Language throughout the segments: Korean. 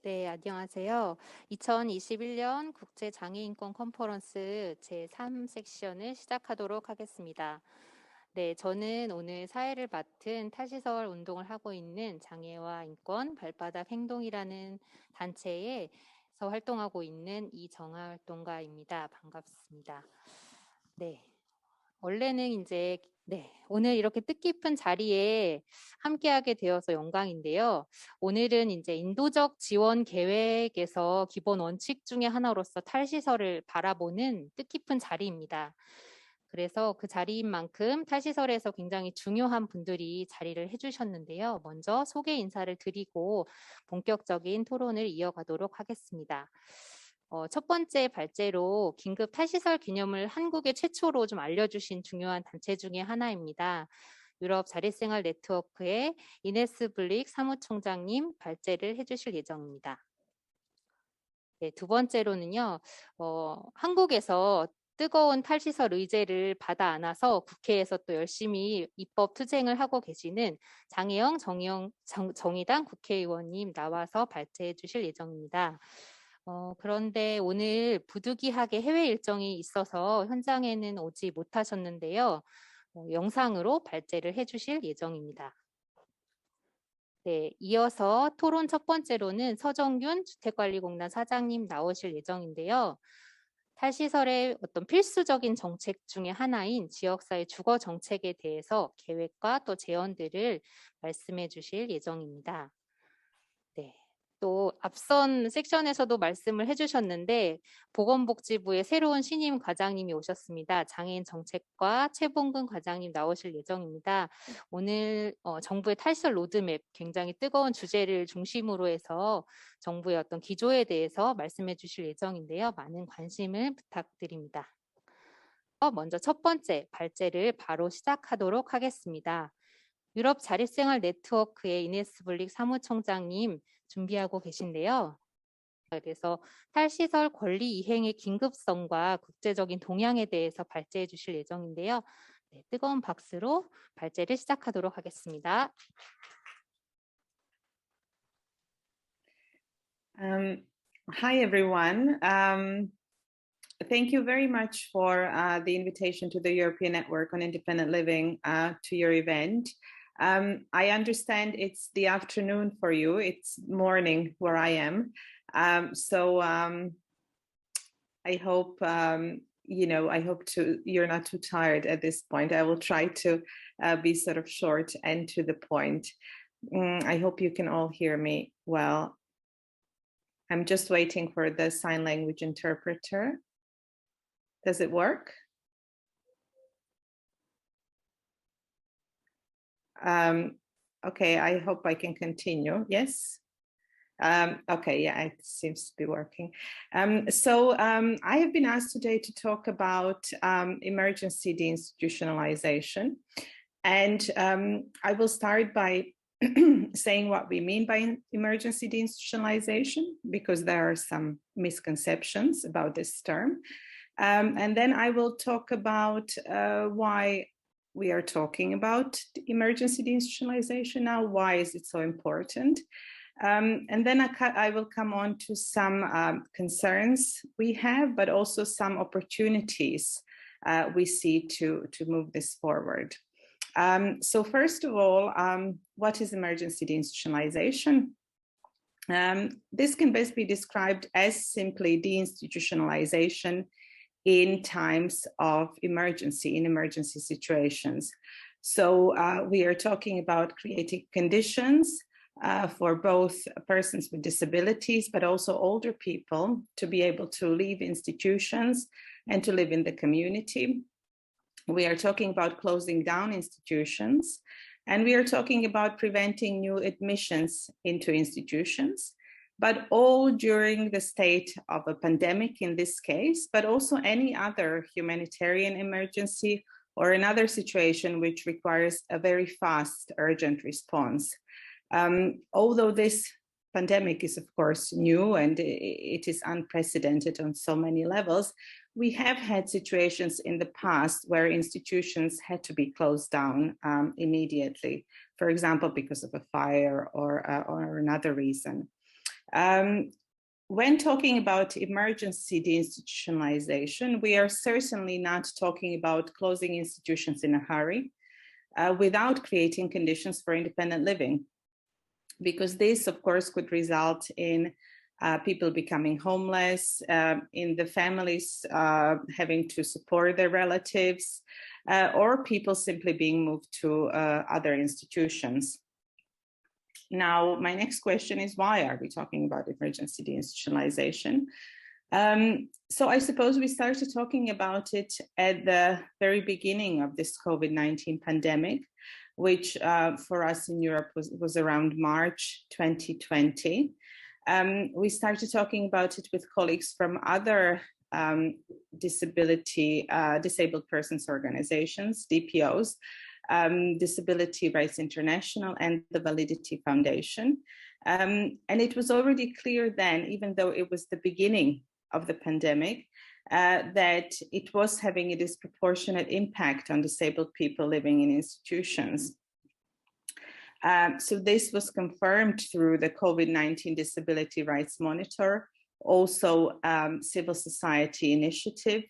네, 안녕하세요. 2021년 국제장애인권 컨퍼런스 제3 섹션을 시작하도록 하겠습니다. 네, 저는 오늘 사회를 맡은 탈시설 운동을 하고 있는 장애와 인권 발바닥 행동이라는 단체에서 활동하고 있는 이정아 활동가입니다. 반갑습니다. 네, 원래는 이제 오늘 이렇게 뜻깊은 자리에 함께하게 되어서 영광인데요. 오늘은 이제 인도적 지원 계획에서 기본 원칙 중에 하나로서 탈시설을 바라보는 뜻깊은 자리입니다. 그래서 그 자리인 만큼 탈시설에서 굉장히 중요한 분들이 자리를 해주셨는데요. 먼저 소개 인사를 드리고 본격적인 토론을 이어가도록 하겠습니다. 첫 번째 발제로 긴급 탈시설 기념을 한국에 최초로 좀 알려주신 중요한 단체 중에 하나입니다. 유럽 자립생활 네트워크의 이네스 블릭 사무총장님 발제를 해주실 예정입니다. 네, 두 번째로는요, 한국에서 뜨거운 탈시설 의제를 받아 안아서 국회에서 또 열심히 입법 투쟁을 하고 계시는 장혜영 정의당 국회의원님 나와서 발제해 주실 예정입니다. 그런데 오늘 부득이하게 해외 일정이 있어서 현장에는 오지 못하셨는데요. 영상으로 발제를 해주실 예정입니다. 네, 이어서 토론 첫 번째로는 서정균 주택관리공단 사장님 나오실 예정인데요. 탈시설의 어떤 필수적인 정책 중에 하나인 지역사회 주거 정책에 대해서 계획과 또 제언들을 말씀해 주실 예정입니다. 네. 또 앞선 섹션에서도 말씀을 해주셨는데 보건복지부의 새로운 신임 과장님이 오셨습니다. 장애인 정책과 최봉근 과장님 나오실 예정입니다. 오늘 정부의 탈시설 로드맵 굉장히 뜨거운 주제를 중심으로 해서 정부의 어떤 기조에 대해서 말씀해 주실 예정인데요. 많은 관심을 부탁드립니다. 먼저 첫 번째 발제를 바로 시작하도록 하겠습니다. 유럽 자립생활 네트워크의 이네스 블릭 사무총장님 준비하고 계신데요. 그래서 탈시설 권리 이행의 긴급성과 국제적인 동향에 대해서 발제해 주실 예정인데요. 네, 뜨거운 박수로 발제를 시작하도록 하겠습니다. Hi, everyone. Thank you very much for the invitation to the European Network on Independent Living to your event. I understand it's the afternoon for you. It's morning where I am. So I hope, I hope you're not too tired at this point. I will try to be sort of short and to the point. I hope you can all hear me well. I'm just waiting for the sign language interpreter. Does it work? Okay, I hope I can continue. Yes? Okay, yeah, it seems to be working. I have been asked today to talk about emergency deinstitutionalization. And I will start by saying what we mean by emergency deinstitutionalization, because there are some misconceptions about this term. And then I will talk about why we are talking about emergency deinstitutionalization now. Why is it so important? And then I will come on to some concerns we have, but also some opportunities we see to move this forward. So first of all, what is emergency deinstitutionalization? This can best be described as simply deinstitutionalization in times of emergency, in emergency situations. So we are talking about creating conditions for both persons with disabilities, but also older people to be able to leave institutions and to live in the community. We are talking about closing down institutions, and we are talking about preventing new admissions into institutions, but all during the state of a pandemic in this case, but also any other humanitarian emergency or another situation which requires a very fast, urgent response. Although this pandemic is, of course, new and it is unprecedented on so many levels, we have had situations in the past where institutions had to be closed down immediately, for example, because of a fire or another reason. When talking about emergency deinstitutionalization, we are certainly not talking about closing institutions in a hurry without creating conditions for independent living, because this, of course, could result in people becoming homeless, in the families having to support their relatives, or people simply being moved to other institutions. Now, my next question is, why are we talking about emergency deinstitutionalization? So I suppose we started talking about it at the very beginning of this COVID-19 pandemic, which for us in Europe was around March 2020. We started talking about it with colleagues from other disabled persons organizations, DPOs, Disability Rights International, and the Validity Foundation. And it was already clear then, even though it was the beginning of the pandemic, that it was having a disproportionate impact on disabled people living in institutions. So this was confirmed through the COVID-19 Disability Rights Monitor, also civil society initiative,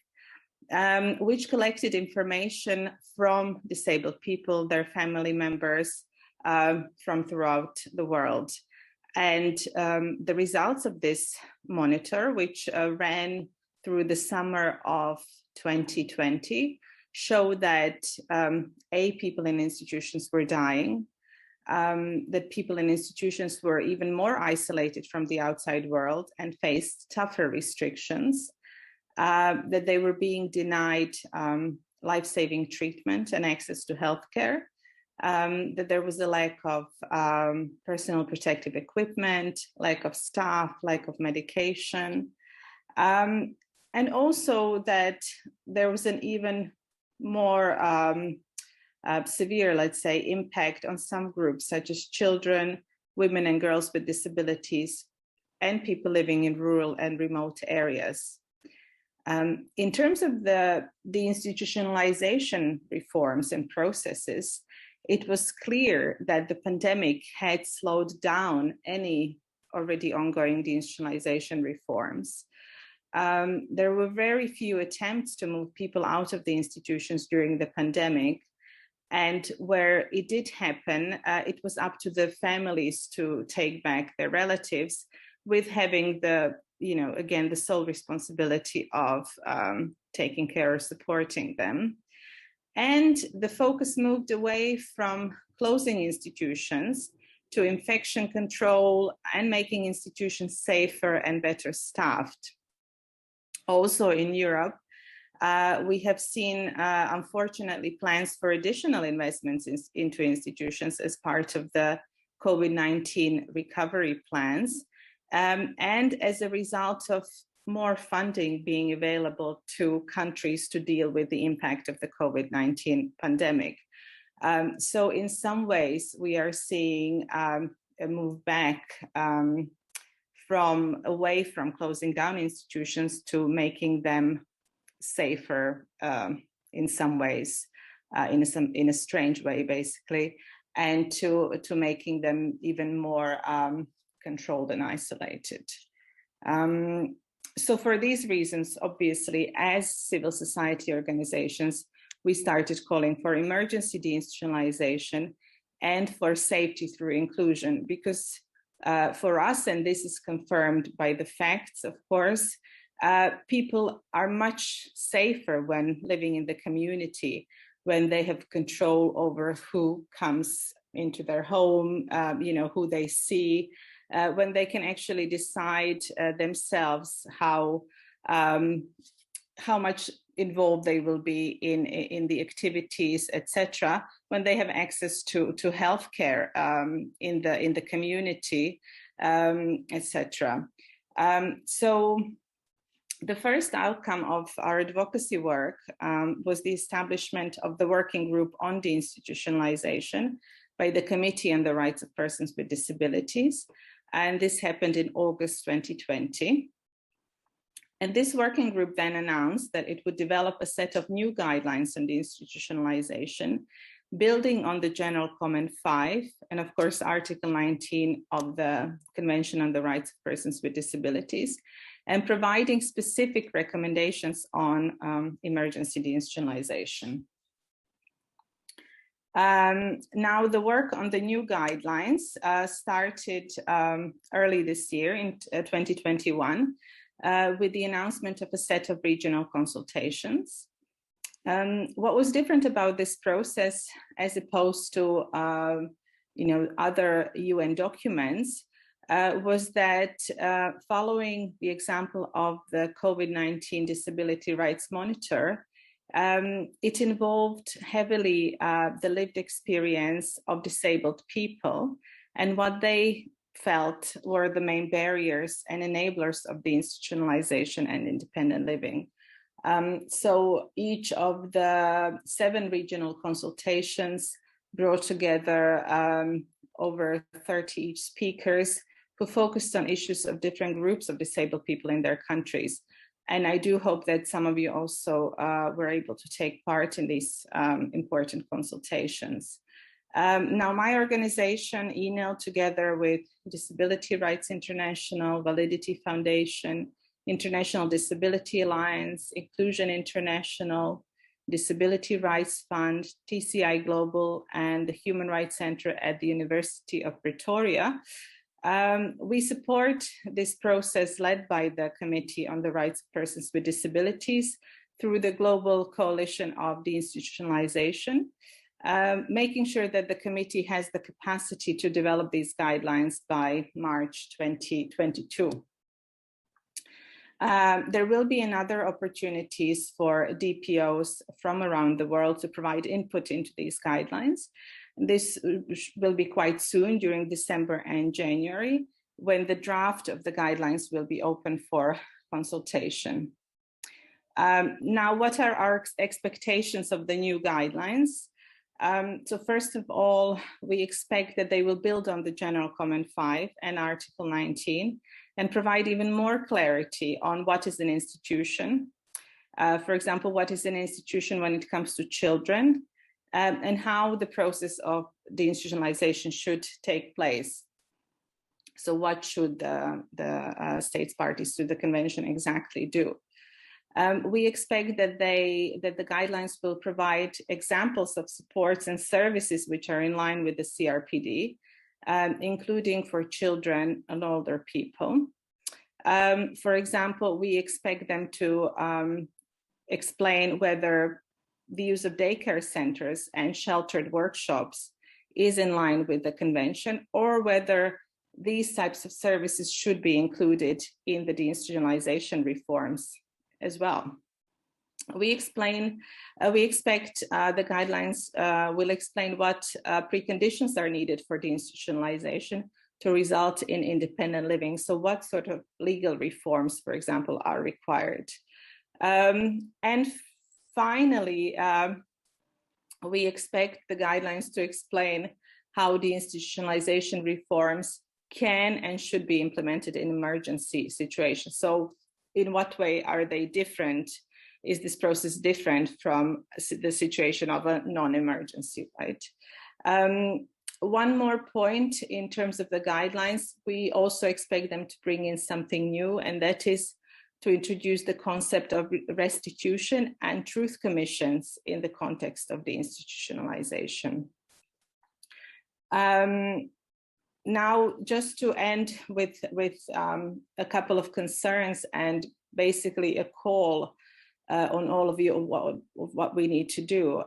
which collected information from disabled people, their family members from throughout the world. And the results of this monitor, which ran through the summer of 2020, show that people in institutions were dying, that people in institutions were even more isolated from the outside world and faced tougher restrictions, that they were being denied life-saving treatment and access to healthcare, that there was a lack of personal protective equipment, lack of staff, lack of medication, and also that there was an even more severe, let's say, impact on some groups, such as children, women and girls with disabilities, and people living in rural and remote areas. In terms of the institutionalization reforms and processes, it was clear that the pandemic had slowed down any already ongoing deinstitutionalization reforms. There were very few attempts to move people out of the institutions during the pandemic. And where it did happen, it was up to the families to take back their relatives, with having the, again, the sole responsibility of taking care or supporting them. And the focus moved away from closing institutions to infection control and making institutions safer and better staffed. Also in Europe, we have seen, unfortunately, plans for additional investments into institutions as part of the COVID-19 recovery plans, and as a result of more funding being available to countries to deal with the impact of the COVID-19 pandemic. So in some ways, we are seeing a move back away from closing down institutions to making them safer in some ways, in a strange way, basically, and to making them even more controlled and isolated. So for these reasons, obviously, as civil society organizations, we started calling for emergency deinstitutionalization and for safety through inclusion, because for us, and this is confirmed by the facts, of course, people are much safer when living in the community, when they have control over who comes into their home, who they see, when they can actually decide themselves how much involved they will be in the activities, etc. When they have access to healthcare in the community, etc. So the first outcome of our advocacy work was the establishment of the working group on deinstitutionalization by the Committee on the Rights of Persons with Disabilities. And this happened in August 2020. And this working group then announced that it would develop a set of new guidelines on deinstitutionalization building on the General Comment 5, and of course, Article 19 of the Convention on the Rights of Persons with Disabilities, and providing specific recommendations on emergency deinstitutionalization. Now, the work on the new guidelines started early this year in 2021 with the announcement of a set of regional consultations. What was different about this process, as opposed to other UN documents, was that following the example of the COVID-19 Disability Rights Monitor, it involved heavily the lived experience of disabled people and what they felt were the main barriers and enablers of deinstitutionalization and independent living. So each of the 7 regional consultations brought together over 30 speakers who focused on issues of different groups of disabled people in their countries. And I do hope that some of you also were able to take part in these important consultations. Now, my organization, ENIL, together with Disability Rights International, Validity Foundation, International Disability Alliance, Inclusion International, Disability Rights Fund, TCI Global, and the Human Rights Center at the University of Pretoria, we support this process led by the Committee on the Rights of Persons with Disabilities through the Global Coalition of Deinstitutionalization, making sure that the committee has the capacity to develop these guidelines by March 2022. There will be another opportunities for DPOs from around the world to provide input into these guidelines. This will be quite soon, during December and January, when the draft of the guidelines will be open for consultation. Now, what are our expectations of the new guidelines? So first of all, we expect that they will build on the General Comment 5 and Article 19 and provide even more clarity on what is an institution. For example, what is an institution when it comes to children, and how the process of deinstitutionalization should take place. So what should the states parties to the convention exactly do? We expect that the guidelines will provide examples of supports and services which are in line with the CRPD, including for children and older people. For example, we expect them to explain whether the use of daycare centers and sheltered workshops is in line with the convention, or whether these types of services should be included in the deinstitutionalization reforms as well. We expect the guidelines will explain what preconditions are needed for deinstitutionalization to result in independent living. So what sort of legal reforms, for example, are required? And finally, we expect the guidelines to explain how deinstitutionalization reforms can and should be implemented in emergency situations. So in what way are they different? Is this process different from the situation of a non-emergency, right? One more point in terms of the guidelines, we also expect them to bring in something new, and that is to introduce the concept of restitution and truth commissions in the context of the institutionalization. Now, just to end with a couple of concerns and basically a call on all of you of what we need to do.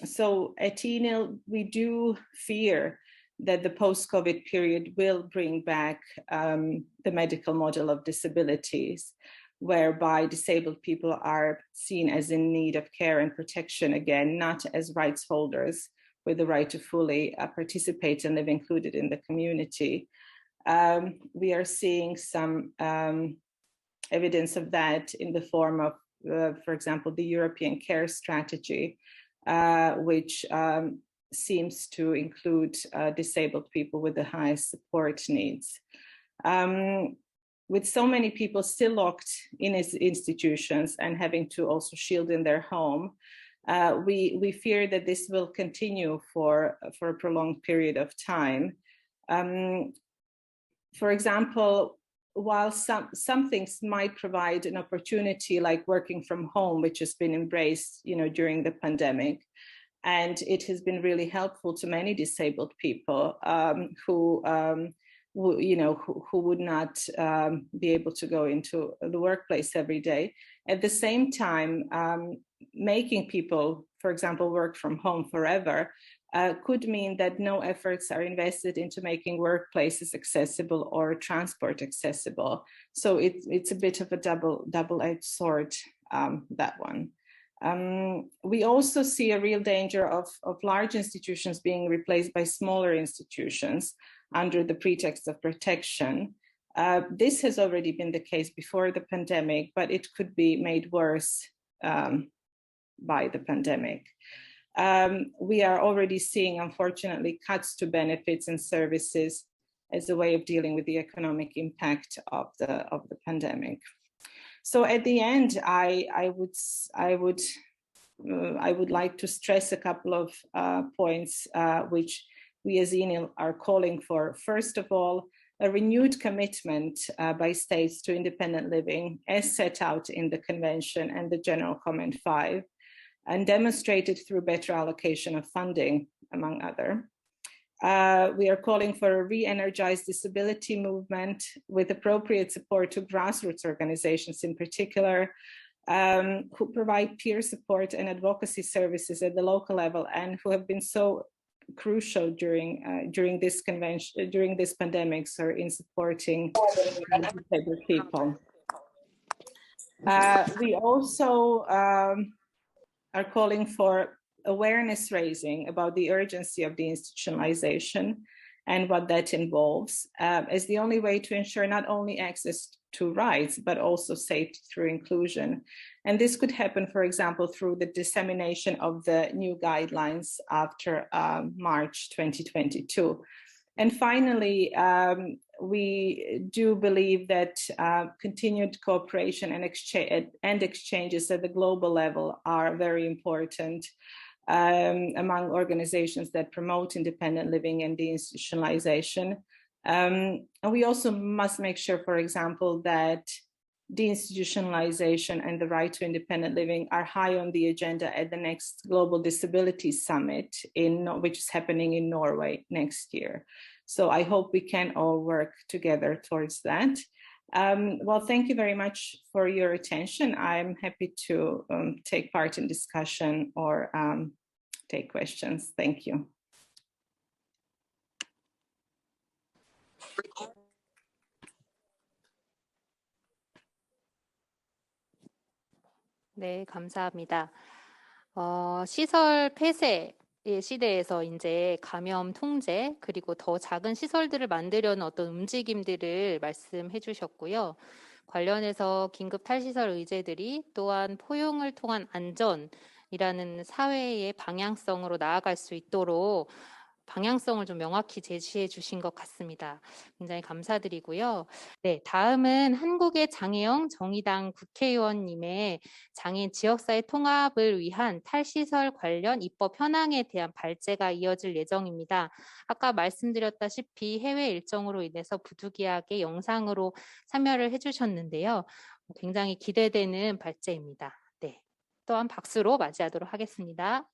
So at ENIL, we do fear that the post-COVID period will bring back the medical model of disabilities, whereby disabled people are seen as in need of care and protection again, not as rights holders with the right to fully participate and live included in the community. We are seeing some evidence of that in the form of, for example, the European Care Strategy, which seems to include disabled people with the highest support needs. With so many people still locked in institutions and having to also shield in their home, we fear that this will continue for a prolonged period of time. For example, while some things might provide an opportunity, like working from home, which has been embraced, during the pandemic, and it has been really helpful to many disabled people who would not be able to go into the workplace every day. At the same time, making people, for example, work from home forever could mean that no efforts are invested into making workplaces accessible or transport accessible. So it's a bit of a double-edged sword, that one. We also see a real danger of large institutions being replaced by smaller institutions under the pretext of protection. This has already been the case before the pandemic, but it could be made worse by the pandemic. We are already seeing, unfortunately, cuts to benefits and services as a way of dealing with the economic impact of the pandemic. So at the end, I would like to stress a couple of points which we as ENIL are calling for. First of all, a renewed commitment by states to independent living as set out in the Convention and the General Comment 5, and demonstrated through better allocation of funding, among other. We are calling for a re-energized disability movement with appropriate support to grassroots organizations in particular, who provide peer support and advocacy services at the local level and who have been so crucial during this convention, during this pandemic, so in supporting disabled people. We also are calling for awareness raising about the urgency of deinstitutionalization and what that involves, as the only way to ensure not only access to rights, but also safety through inclusion. And this could happen, for example, through the dissemination of the new guidelines after March 2022. And finally, we do believe that continued cooperation and exchanges at the global level are very important among organizations that promote independent living and deinstitutionalization. And we also must make sure, for example, that deinstitutionalization and the right to independent living are high on the agenda at the next Global Disability Summit, which is happening in Norway next year. So I hope we can all work together towards that. Well, thank you very much for your attention. I'm happy to take part in discussion or take questions. Thank you. 네, 감사합니다. 시설 폐쇄의 시대에서 이제 감염 통제 그리고 더 작은 시설들을 만들려는 어떤 움직임들을 말씀해 주셨고요. 관련해서 긴급 탈시설 의제들이 또한 포용을 통한 안전이라는 사회의 방향성으로 나아갈 수 있도록 방향성을 좀 명확히 제시해 주신 것 같습니다. 굉장히 감사드리고요. 네, 다음은 한국의 장혜영 정의당 국회의원님의 장애인 지역사회 통합을 위한 탈시설 관련 입법 현황에 대한 발제가 이어질 예정입니다. 아까 말씀드렸다시피 해외 일정으로 인해서 부득이하게 영상으로 참여를 해주셨는데요. 굉장히 기대되는 발제입니다. 네, 또한 박수로 맞이하도록 하겠습니다.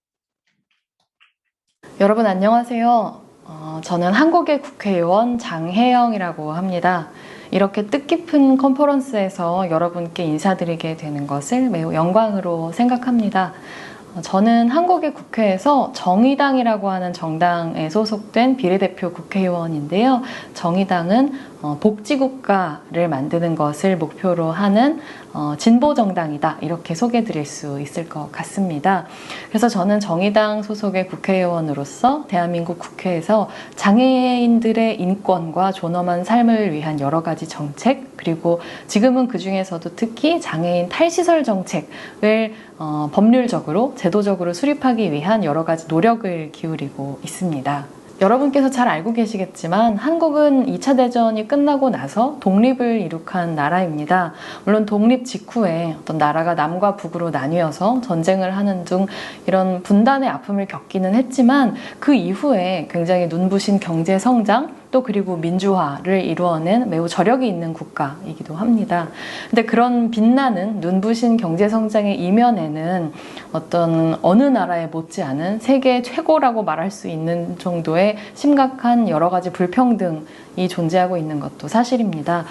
여러분 안녕하세요. 저는 한국의 국회의원 장혜영이라고 합니다. 이렇게 뜻깊은 컨퍼런스에서 여러분께 인사드리게 되는 것을 매우 영광으로 생각합니다. 저는 한국의 국회에서 정의당이라고 하는 정당에 소속된 비례대표 국회의원인데요. 정의당은 복지국가를 만드는 것을 목표로 하는 진보정당이다, 이렇게 소개드릴 수 있을 것 같습니다. 그래서 저는 정의당 소속의 국회의원으로서 대한민국 국회에서 장애인들의 인권과 존엄한 삶을 위한 여러 가지 정책, 그리고 지금은 그 중에서도 특히 장애인 탈시설 정책을 법률적으로, 제도적으로 수립하기 위한 여러 가지 노력을 기울이고 있습니다. 여러분께서 잘 알고 계시겠지만 한국은 2차 대전이 끝나고 나서 독립을 이룩한 나라입니다. 물론 독립 직후에 어떤 나라가 남과 북으로 나뉘어서 전쟁을 하는 등 이런 분단의 아픔을 겪기는 했지만 그 이후에 굉장히 눈부신 경제 성장 또 그리고 민주화를 이루어낸 매우 저력이 있는 국가이기도 합니다. 근데 그런 빛나는 눈부신 경제 성장의 이면에는 어떤 어느 나라에 못지않은 세계 최고라고 말할 수 있는 정도의 심각한 여러 가지 불평등이 존재하고 있는 것도 사실입니다.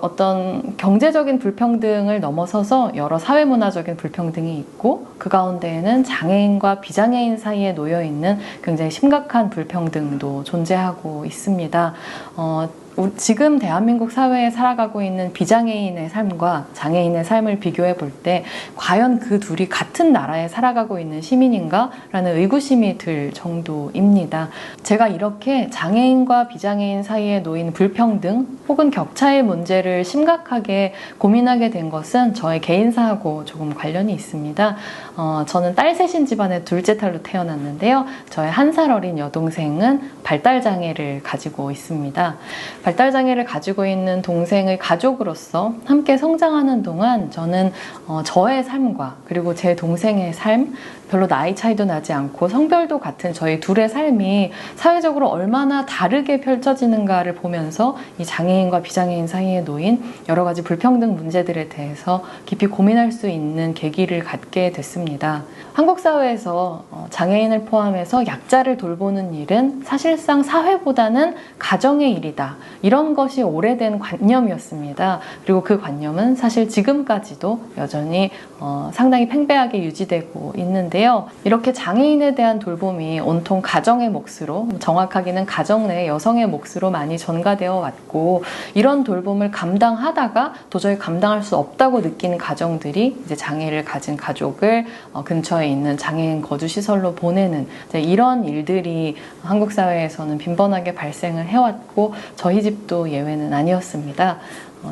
어떤 경제적인 불평등을 넘어서서 여러 사회문화적인 불평등이 있고 그 가운데에는 장애인과 비장애인 사이에 놓여 있는 굉장히 심각한 불평등도 존재하고 있습니다. 지금 대한민국 사회에 살아가고 있는 비장애인의 삶과 장애인의 삶을 비교해 볼 때 과연 그 둘이 같은 나라에 살아가고 있는 시민인가? 라는 의구심이 들 정도입니다. 제가 이렇게 장애인과 비장애인 사이에 놓인 불평등 혹은 격차의 문제를 심각하게 고민하게 된 것은 저의 개인사하고 조금 관련이 있습니다. 저는 딸 셋인 집안의 둘째 딸로 태어났는데요. 저의 1살 어린 여동생은 발달장애를 가지고 있습니다. 발달장애를 가지고 있는 동생의 가족으로서 함께 성장하는 동안 저는 저의 삶과 그리고 제 동생의 삶, 별로 나이 차이도 나지 않고 성별도 같은 저희 둘의 삶이 사회적으로 얼마나 다르게 펼쳐지는가를 보면서 이 장애인과 비장애인 사이에 놓인 여러 가지 불평등 문제들에 대해서 깊이 고민할 수 있는 계기를 갖게 됐습니다. 한국 사회에서 장애인을 포함해서 약자를 돌보는 일은 사실상 사회보다는 가정의 일이다. 이런 것이 오래된 관념이었습니다. 그리고 그 관념은 사실 지금까지도 여전히 상당히 팽배하게 유지되고 있는데요. 이렇게 장애인에 대한 돌봄이 온통 가정의 몫으로, 정확하게는 가정 내 여성의 몫으로 많이 전가되어 왔고 이런 돌봄을 감당하다가 도저히 감당할 수 없다고 느끼는 가정들이 이제 장애를 가진 가족을 근처에 있는 장애인 거주시설로 보내는 이런 일들이 한국 사회에서는 빈번하게 발생을 해왔고 저희 집도 예외는 아니었습니다.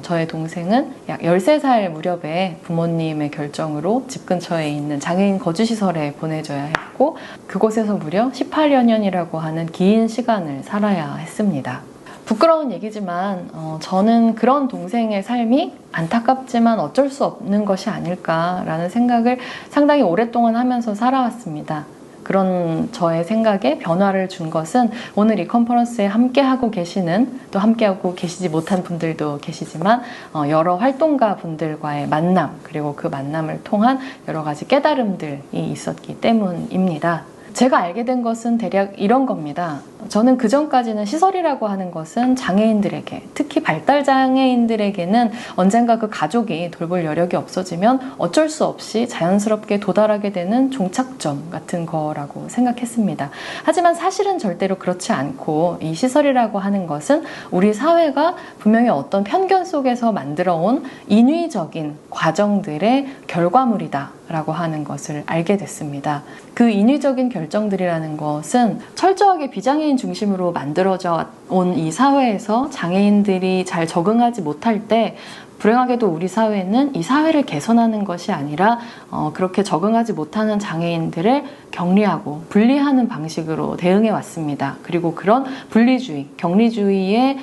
저의 동생은 약 13살 무렵에 부모님의 결정으로 집 근처에 있는 장애인 거주시설에 보내져야 했고 그곳에서 무려 18여 년이라고 하는 긴 시간을 살아야 했습니다. 부끄러운 얘기지만 저는 그런 동생의 삶이 안타깝지만 어쩔 수 없는 것이 아닐까라는 생각을 상당히 오랫동안 하면서 살아왔습니다. 그런 저의 생각에 변화를 준 것은 오늘 이 컨퍼런스에 함께하고 계시는 또 함께하고 계시지 못한 분들도 계시지만 여러 활동가 분들과의 만남 그리고 그 만남을 통한 여러 가지 깨달음들이 있었기 때문입니다. 제가 알게 된 것은 대략 이런 겁니다. 저는 그전까지는 시설이라고 하는 것은 장애인들에게, 특히 발달장애인들에게는 언젠가 그 가족이 돌볼 여력이 없어지면 어쩔 수 없이 자연스럽게 도달하게 되는 종착점 같은 거라고 생각했습니다. 하지만 사실은 절대로 그렇지 않고 이 시설이라고 하는 것은 우리 사회가 분명히 어떤 편견 속에서 만들어 온 인위적인 과정들의 결과물이다 라고 하는 것을 알게 됐습니다. 그 인위적인 결정들이라는 것은 철저하게 비장애인 중심으로 만들어져 온 이 사회에서 장애인들이 잘 적응하지 못할 때 불행하게도 우리 사회는 이 사회를 개선하는 것이 아니라 그렇게 적응하지 못하는 장애인들을 격리하고 분리하는 방식으로 대응해 왔습니다. 그리고 그런 분리주의, 격리주의의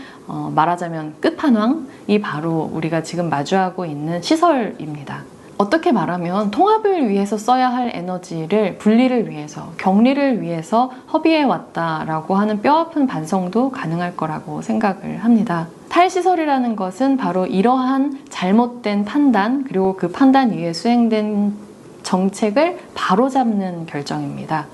말하자면 끝판왕이 바로 우리가 지금 마주하고 있는 시설입니다. 어떻게 말하면 통합을 위해서 써야 할 에너지를 분리를 위해서, 격리를 위해서 허비해 왔다라고 하는 뼈아픈 반성도 가능할 거라고 생각을 합니다. 탈시설이라는 것은 바로 이러한 잘못된 판단, 그리고 그 판단 위에 수행된 정책을 바로잡는 결정입니다.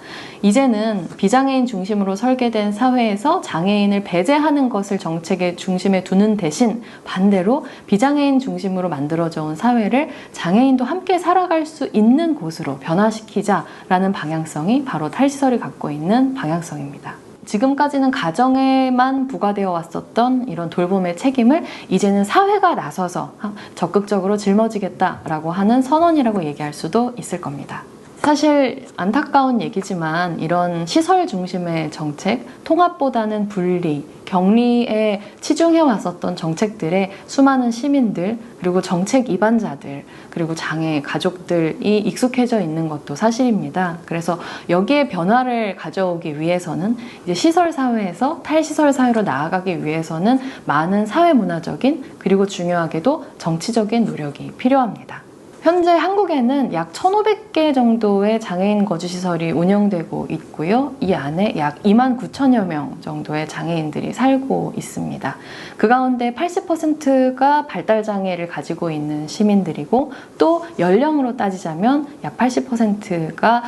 이제는 비장애인 중심으로 설계된 사회에서 장애인을 배제하는 것을 정책의 중심에 두는 대신 반대로 비장애인 중심으로 만들어져 온 사회를 장애인도 함께 살아갈 수 있는 곳으로 변화시키자라는 방향성이 바로 탈시설이 갖고 있는 방향성입니다. 지금까지는 가정에만 부과되어 왔었던 이런 돌봄의 책임을 이제는 사회가 나서서 적극적으로 짊어지겠다라고 하는 선언이라고 얘기할 수도 있을 겁니다. 사실 안타까운 얘기지만 이런 시설 중심의 정책, 통합보다는 분리, 격리에 치중해 왔었던 정책들에 수많은 시민들, 그리고 정책 위반자들, 그리고 장애 가족들이 익숙해져 있는 것도 사실입니다. 그래서 여기에 변화를 가져오기 위해서는 이제 시설 사회에서 탈시설 사회로 나아가기 위해서는 많은 사회 문화적인 그리고 중요하게도 정치적인 노력이 필요합니다. 현재 한국에는 약 1,500개 정도의 장애인 거주시설이 운영되고 있고요. 이 안에 약 29,000여 명 정도의 장애인들이 살고 있습니다. 그 가운데 80%가 발달장애를 가지고 있는 시민들이고 또 연령으로 따지자면 약 80%가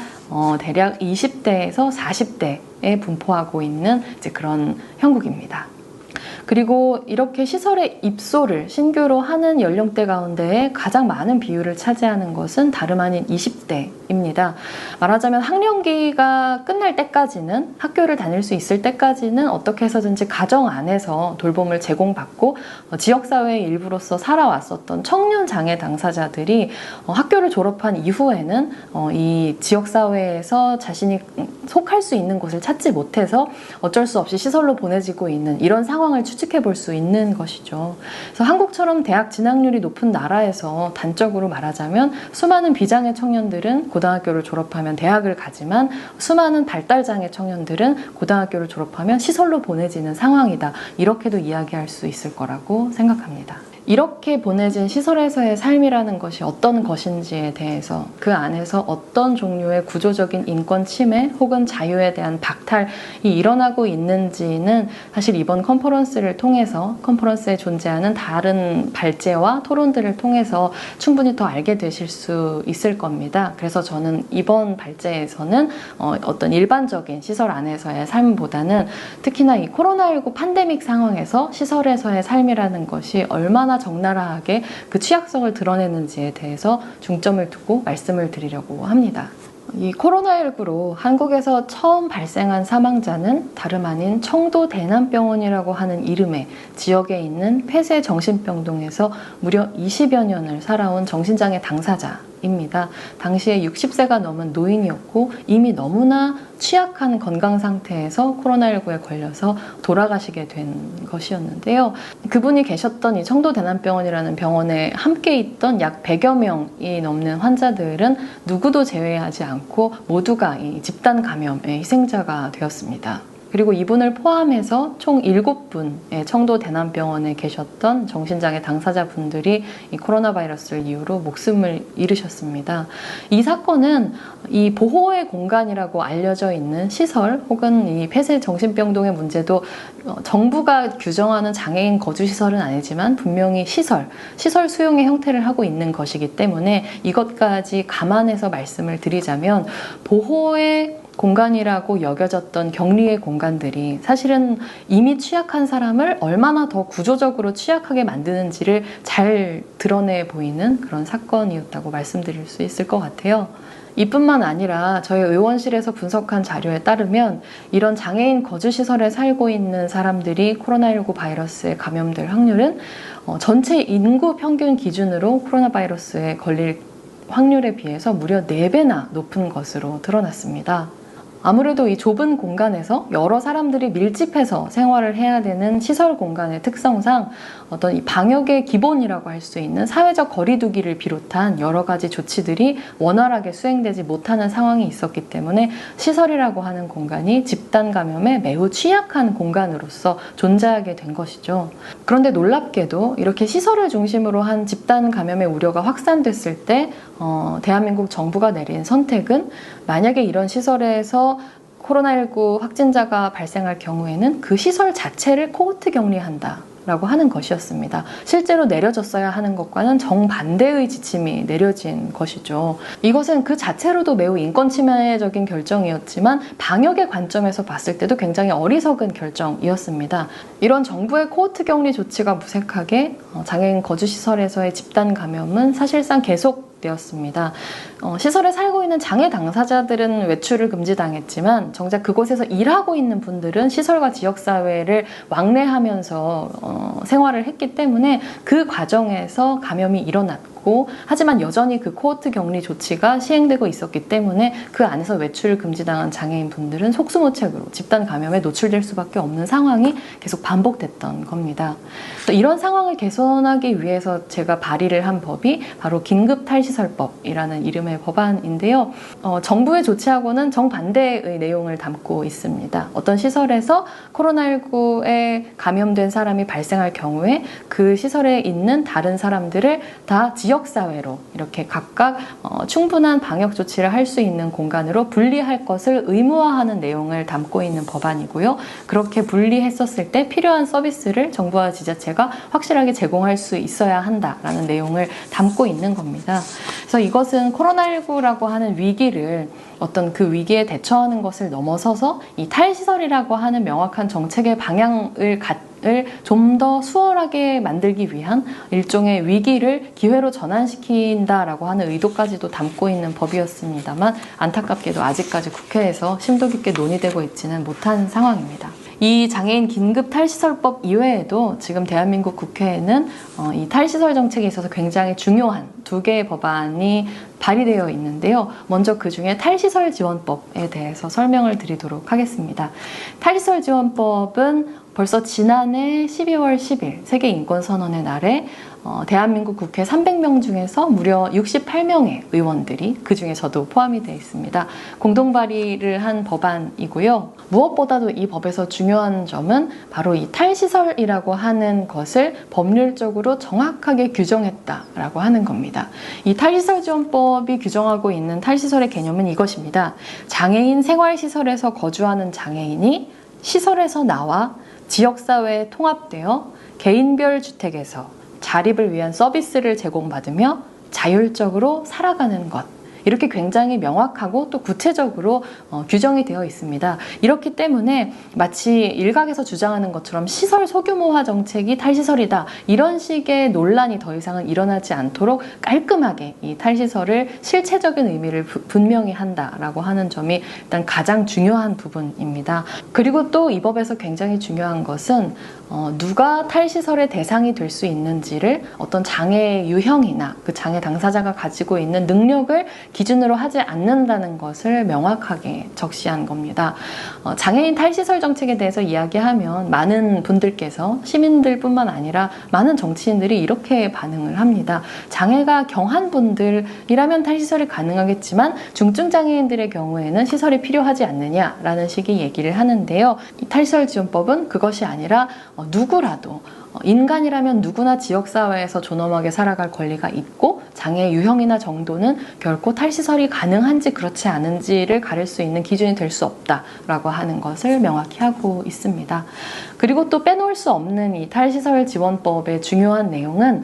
대략 20대에서 40대에 분포하고 있는 이제 그런 형국입니다. 그리고 이렇게 시설에 입소를 신규로 하는 연령대 가운데 가장 많은 비율을 차지하는 것은 다름 아닌 20대입니다. 말하자면 학령기가 끝날 때까지는, 학교를 다닐 수 있을 때까지는 어떻게 해서든지 가정 안에서 돌봄을 제공받고 지역사회의 일부로서 살아왔었던 청년 장애 당사자들이 학교를 졸업한 이후에는 이 지역사회에서 자신이 속할 수 있는 곳을 찾지 못해서 어쩔 수 없이 시설로 보내지고 있는 이런 상황을 추측해 볼 수 있는 것이죠. 그래서 한국처럼 대학 진학률이 높은 나라에서 단적으로 말하자면 수많은 비장애 청년들은 고등학교를 졸업하면 대학을 가지만 수많은 발달장애 청년들은 고등학교를 졸업하면 시설로 보내지는 상황이다. 이렇게도 이야기할 수 있을 거라고 생각합니다. 이렇게 보내진 시설에서의 삶이라는 것이 어떤 것인지에 대해서 그 안에서 어떤 종류의 구조적인 인권 침해 혹은 자유에 대한 박탈이 일어나고 있는지는 사실 이번 컨퍼런스를 통해서 컨퍼런스에 존재하는 다른 발제와 토론들을 통해서 충분히 더 알게 되실 수 있을 겁니다. 그래서 저는 이번 발제에서는 어떤 일반적인 시설 안에서의 삶보다는 특히나 이 코로나19 팬데믹 상황에서 시설에서의 삶이라는 것이 얼마나 적나라하게 그 취약성을 드러내는지에 대해서 중점을 두고 말씀을 드리려고 합니다. 이 코로나19로 한국에서 처음 발생한 사망자는 다름 아닌 청도 대남병원이라고 하는 이름의 지역에 있는 폐쇄 정신병동에서 무려 20여 년을 살아온 정신장애 당사자입니다. 당시에 60세가 넘은 노인이었고 이미 너무나 취약한 건강 상태에서 코로나19에 걸려서 돌아가시게 된 것이었는데요. 그분이 계셨던 이 청도 대남병원이라는 병원에 함께 있던 약 100여 명이 넘는 환자들은 누구도 제외하지 않고 모두가 이 집단 감염의 희생자가 되었습니다. 그리고 이분을 포함해서 총 7분의 청도 대남병원에 계셨던 정신장애 당사자분들이 이 코로나 바이러스를 이유로 목숨을 잃으셨습니다. 이 사건은 이 보호의 공간이라고 알려져 있는 시설 혹은 이 폐쇄 정신병동의 문제도 정부가 규정하는 장애인 거주시설은 아니지만 분명히 시설 수용의 형태를 하고 있는 것이기 때문에 이것까지 감안해서 말씀을 드리자면 보호의 공간이라고 여겨졌던 격리의 공간들이 사실은 이미 취약한 사람을 얼마나 더 구조적으로 취약하게 만드는지를 잘 드러내 보이는 그런 사건이었다고 말씀드릴 수 있을 것 같아요. 이뿐만 아니라 저희 의원실에서 분석한 자료에 따르면 이런 장애인 거주시설에 살고 있는 사람들이 코로나19 바이러스에 감염될 확률은 전체 인구 평균 기준으로 코로나 바이러스에 걸릴 확률에 비해서 무려 4배나 높은 것으로 드러났습니다. 아무래도 이 좁은 공간에서 여러 사람들이 밀집해서 생활을 해야 되는 시설 공간의 특성상 어떤 이 방역의 기본이라고 할 수 있는 사회적 거리두기를 비롯한 여러 가지 조치들이 원활하게 수행되지 못하는 상황이 있었기 때문에 시설이라고 하는 공간이 집단 감염에 매우 취약한 공간으로서 존재하게 된 것이죠. 그런데 놀랍게도 이렇게 시설을 중심으로 한 집단 감염의 우려가 확산됐을 때 대한민국 정부가 내린 선택은 만약에 이런 시설에서 코로나19 확진자가 발생할 경우에는 그 시설 자체를 코호트 격리한다 라고 하는 것이었습니다. 실제로 내려졌어야 하는 것과는 정반대의 지침이 내려진 것이죠. 이것은 그 자체로도 매우 인권 침해적인 결정이었지만 방역의 관점에서 봤을 때도 굉장히 어리석은 결정이었습니다. 이런 정부의 코호트 격리 조치가 무색하게 장애인 거주시설에서의 집단 감염은 사실상 계속되었습니다. 시설에 살고 있는 장애 당사자들은 외출을 금지당했지만 정작 그곳에서 일하고 있는 분들은 시설과 지역사회를 왕래하면서 생활을 했기 때문에 그 과정에서 감염이 일어났고 있었고, 하지만 여전히 그 코호트 격리 조치가 시행되고 있었기 때문에 그 안에서 외출을 금지당한 장애인 분들은 속수무책으로 집단 감염에 노출될 수밖에 없는 상황이 계속 반복됐던 겁니다. 이런 상황을 개선하기 위해서 제가 발의를 한 법이 바로 긴급탈시설법이라는 이름의 법안인데요. 정부의 조치하고는 정반대의 내용을 담고 있습니다. 어떤 시설에서 코로나19에 감염된 사람이 발생할 경우에 그 시설에 있는 다른 사람들을 다 지역사회로 이렇게 각각 충분한 방역 조치를 할 수 있는 공간으로 분리할 것을 의무화하는 내용을 담고 있는 법안이고요. 그렇게 분리했었을 때 필요한 서비스를 정부와 지자체가 확실하게 제공할 수 있어야 한다라는 내용을 담고 있는 겁니다. 그래서 이것은 코로나19라고 하는 위기를 어떤 그 위기에 대처하는 것을 넘어서서 이 탈시설이라고 하는 명확한 정책의 방향을 좀 더 수월하게 만들기 위한 일종의 위기를 기회로 전환시킨다라고 하는 의도까지도 담고 있는 법이었습니다만, 안타깝게도 아직까지 국회에서 심도 깊게 논의되고 있지는 못한 상황입니다. 이 장애인 긴급 탈시설법 이외에도 지금 대한민국 국회에는 이 탈시설 정책에 있어서 굉장히 중요한 2개의 법안이 발의되어 있는데요. 먼저 그 중에 탈시설 지원법에 대해서 설명을 드리도록 하겠습니다. 탈시설 지원법은 벌써 지난해 12월 10일 세계인권선언의 날에 대한민국 국회 300명 중에서 무려 68명의 의원들이, 그 중에 저도 포함이 되어 있습니다, 공동 발의를 한 법안이고요. 무엇보다도 이 법에서 중요한 점은 바로 이 탈시설이라고 하는 것을 법률적으로 정확하게 규정했다라고 하는 겁니다. 이 탈시설 지원법이 규정하고 있는 탈시설의 개념은 이것입니다. 장애인 생활시설에서 거주하는 장애인이 시설에서 나와 지역사회에 통합되어 개인별 주택에서 자립을 위한 서비스를 제공받으며 자율적으로 살아가는 것, 이렇게 굉장히 명확하고 또 구체적으로 규정이 되어 있습니다. 이렇기 때문에 마치 일각에서 주장하는 것처럼 시설 소규모화 정책이 탈시설이다, 이런 식의 논란이 더 이상은 일어나지 않도록 깔끔하게 이 탈시설을 실체적인 의미를 분명히 한다라고 하는 점이 일단 가장 중요한 부분입니다. 그리고 또 이 법에서 굉장히 중요한 것은 누가 탈시설의 대상이 될 수 있는지를 어떤 장애의 유형이나 그 장애 당사자가 가지고 있는 능력을 기준으로 하지 않는다는 것을 명확하게 적시한 겁니다. 장애인 탈시설 정책에 대해서 이야기하면 많은 분들께서, 시민들뿐만 아니라 많은 정치인들이 이렇게 반응을 합니다. 장애가 경한 분들이라면 탈시설이 가능하겠지만 중증 장애인들의 경우에는 시설이 필요하지 않느냐라는 식의 얘기를 하는데요. 이 탈시설 지원법은 그것이 아니라 누구라도, 인간이라면 누구나 지역사회에서 존엄하게 살아갈 권리가 있고, 장애의 유형이나 정도는 결코 탈시설이 가능한지 그렇지 않은지를 가릴 수 있는 기준이 될 수 없다라고 하는 것을 명확히 하고 있습니다. 그리고 또 빼놓을 수 없는 이 탈시설 지원법의 중요한 내용은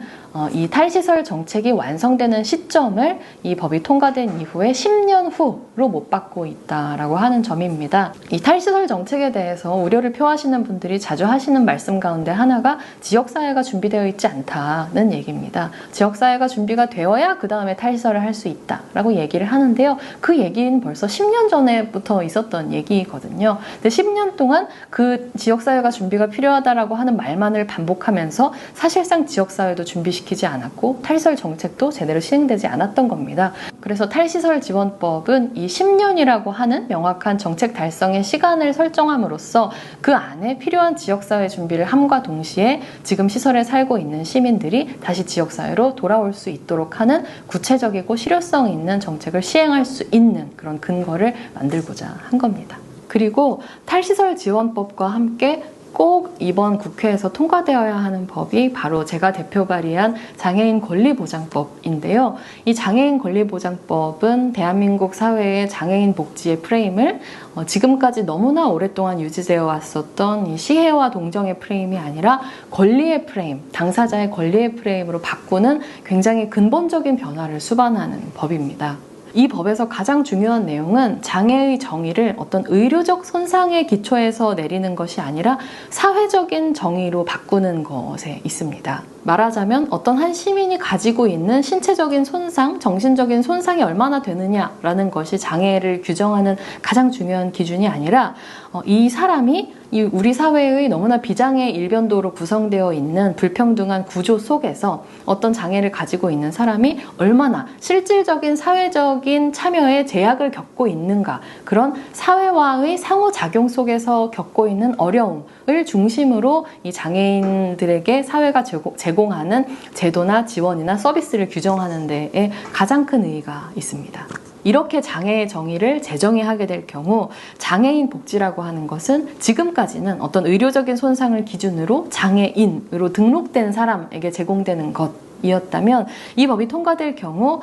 이 탈시설 정책이 완성되는 시점을 이 법이 통과된 이후에 10년 후로 못 받고 있다라고 하는 점입니다. 이 탈시설 정책에 대해서 우려를 표하시는 분들이 자주 하시는 말씀 가운데 하나가 지역사회가 준비되어 있지 않다는 얘기입니다. 지역사회가 준비가 되어야 그 다음에 탈시설을 할 수 있다라고 얘기를 하는데요. 그 얘기는 벌써 10년 전에부터 있었던 얘기거든요. 근데 10년 동안 그 지역사회가 준비가 필요하다라고 하는 말만을 반복하면서 사실상 지역사회도 준비시키지 않았고 탈시설 정책도 제대로 시행되지 않았던 겁니다. 그래서 탈시설 지원법은 이 10년이라고 하는 명확한 정책 달성의 시간을 설정함으로써 그 안에 필요한 지역사회 준비를 함과 동시에 지금 시설에 살고 있는 시민들이 다시 지역사회로 돌아올 수 있도록 하는 구체적이고 실효성 있는 정책을 시행할 수 있는 그런 근거를 만들고자 한 겁니다. 그리고 탈시설 지원법과 함께 꼭 이번 국회에서 통과되어야 하는 법이 바로 제가 대표 발의한 장애인 권리보장법인데요. 이 장애인 권리보장법은 대한민국 사회의 장애인 복지의 프레임을 지금까지 너무나 오랫동안 유지되어 왔었던 이 시혜와 동정의 프레임이 아니라 권리의 프레임, 당사자의 권리의 프레임으로 바꾸는 굉장히 근본적인 변화를 수반하는 법입니다. 이 법에서 가장 중요한 내용은 장애의 정의를 어떤 의료적 손상의 기초에서 내리는 것이 아니라 사회적인 정의로 바꾸는 것에 있습니다. 말하자면 어떤 한 시민이 가지고 있는 신체적인 손상, 정신적인 손상이 얼마나 되느냐라는 것이 장애를 규정하는 가장 중요한 기준이 아니라 이 사람이 이 우리 사회의 너무나 비장의 일변도로 구성되어 있는 불평등한 구조 속에서 어떤 장애를 가지고 있는 사람이 얼마나 실질적인 사회적인 참여에 제약을 겪고 있는가, 그런 사회와의 상호작용 속에서 겪고 있는 어려움을 중심으로 이 장애인들에게 사회가 제공하는 제도나 지원이나 서비스를 규정하는 데에 가장 큰 의의가 있습니다. 이렇게 장애의 정의를 재정의하게 될 경우 장애인 복지라고 하는 것은 지금까지는 어떤 의료적인 손상을 기준으로 장애인으로 등록된 사람에게 제공되는 것이었다면, 이 법이 통과될 경우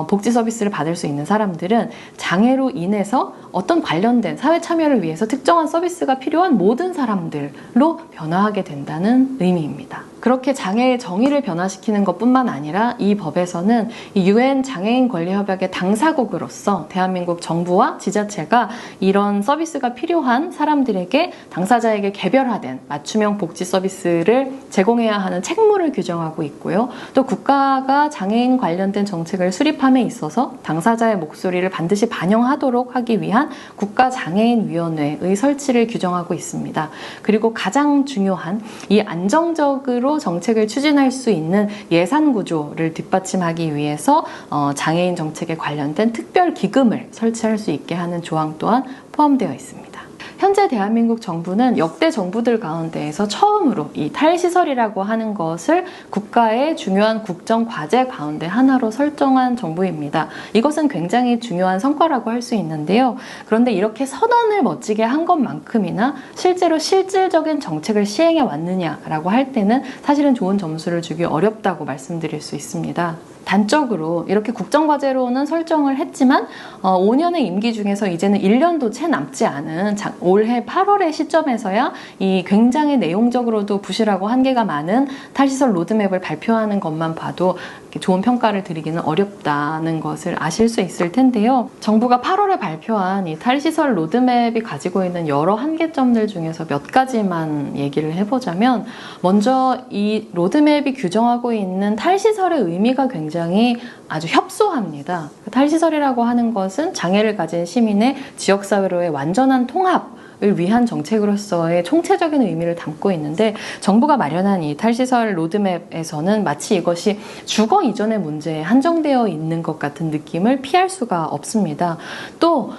복지 서비스를 받을 수 있는 사람들은 장애로 인해서 어떤 관련된 사회 참여를 위해서 특정한 서비스가 필요한 모든 사람들로 변화하게 된다는 의미입니다. 그렇게 장애의 정의를 변화시키는 것뿐만 아니라 이 법에서는 UN 장애인 권리 협약의 당사국으로서 대한민국 정부와 지자체가 이런 서비스가 필요한 사람들에게 당사자에게 개별화된 맞춤형 복지 서비스를 제공해야 하는 책무를 규정하고 있고요. 또 국가가 장애인 관련된 정책을 수립함에 있어서 당사자의 목소리를 반드시 반영하도록 하기 위한 국가장애인위원회의 설치를 규정하고 있습니다. 그리고 가장 중요한 이 안정적으로 정책을 추진할 수 있는 예산 구조를 뒷받침하기 위해서 장애인 정책에 관련된 특별 기금을 설치할 수 있게 하는 조항 또한 포함되어 있습니다. 현재 대한민국 정부는 역대 정부들 가운데에서 처음으로 이 탈시설이라고 하는 것을 국가의 중요한 국정 과제 가운데 하나로 설정한 정부입니다. 이것은 굉장히 중요한 성과라고 할 수 있는데요. 그런데 이렇게 선언을 멋지게 한 것만큼이나 실제로 실질적인 정책을 시행해 왔느냐라고 할 때는 사실은 좋은 점수를 주기 어렵다고 말씀드릴 수 있습니다. 단적으로 이렇게 국정과제로는 설정을 했지만 5년의 임기 중에서 이제는 1년도 채 남지 않은 올해 8월의 시점에서야 이 굉장히 내용적으로도 부실하고 한계가 많은 탈시설 로드맵을 발표하는 것만 봐도 좋은 평가를 드리기는 어렵다는 것을 아실 수 있을 텐데요. 정부가 8월에 발표한 이 탈시설 로드맵이 가지고 있는 여러 한계점들 중에서 몇 가지만 얘기를 해보자면, 먼저 이 로드맵이 규정하고 있는 탈시설의 의미가 굉장히 아주 협소합니다. 탈시설이라고 하는 것은 장애를 가진 시민의 지역사회로의 완전한 통합 을 위한 정책으로서의 총체적인 의미를 담고 있는데, 정부가 마련한 이 탈시설 로드맵에서는 마치 이것이 주거 이전의 문제에 한정되어 있는 것 같은 느낌을 피할 수가 없습니다. 또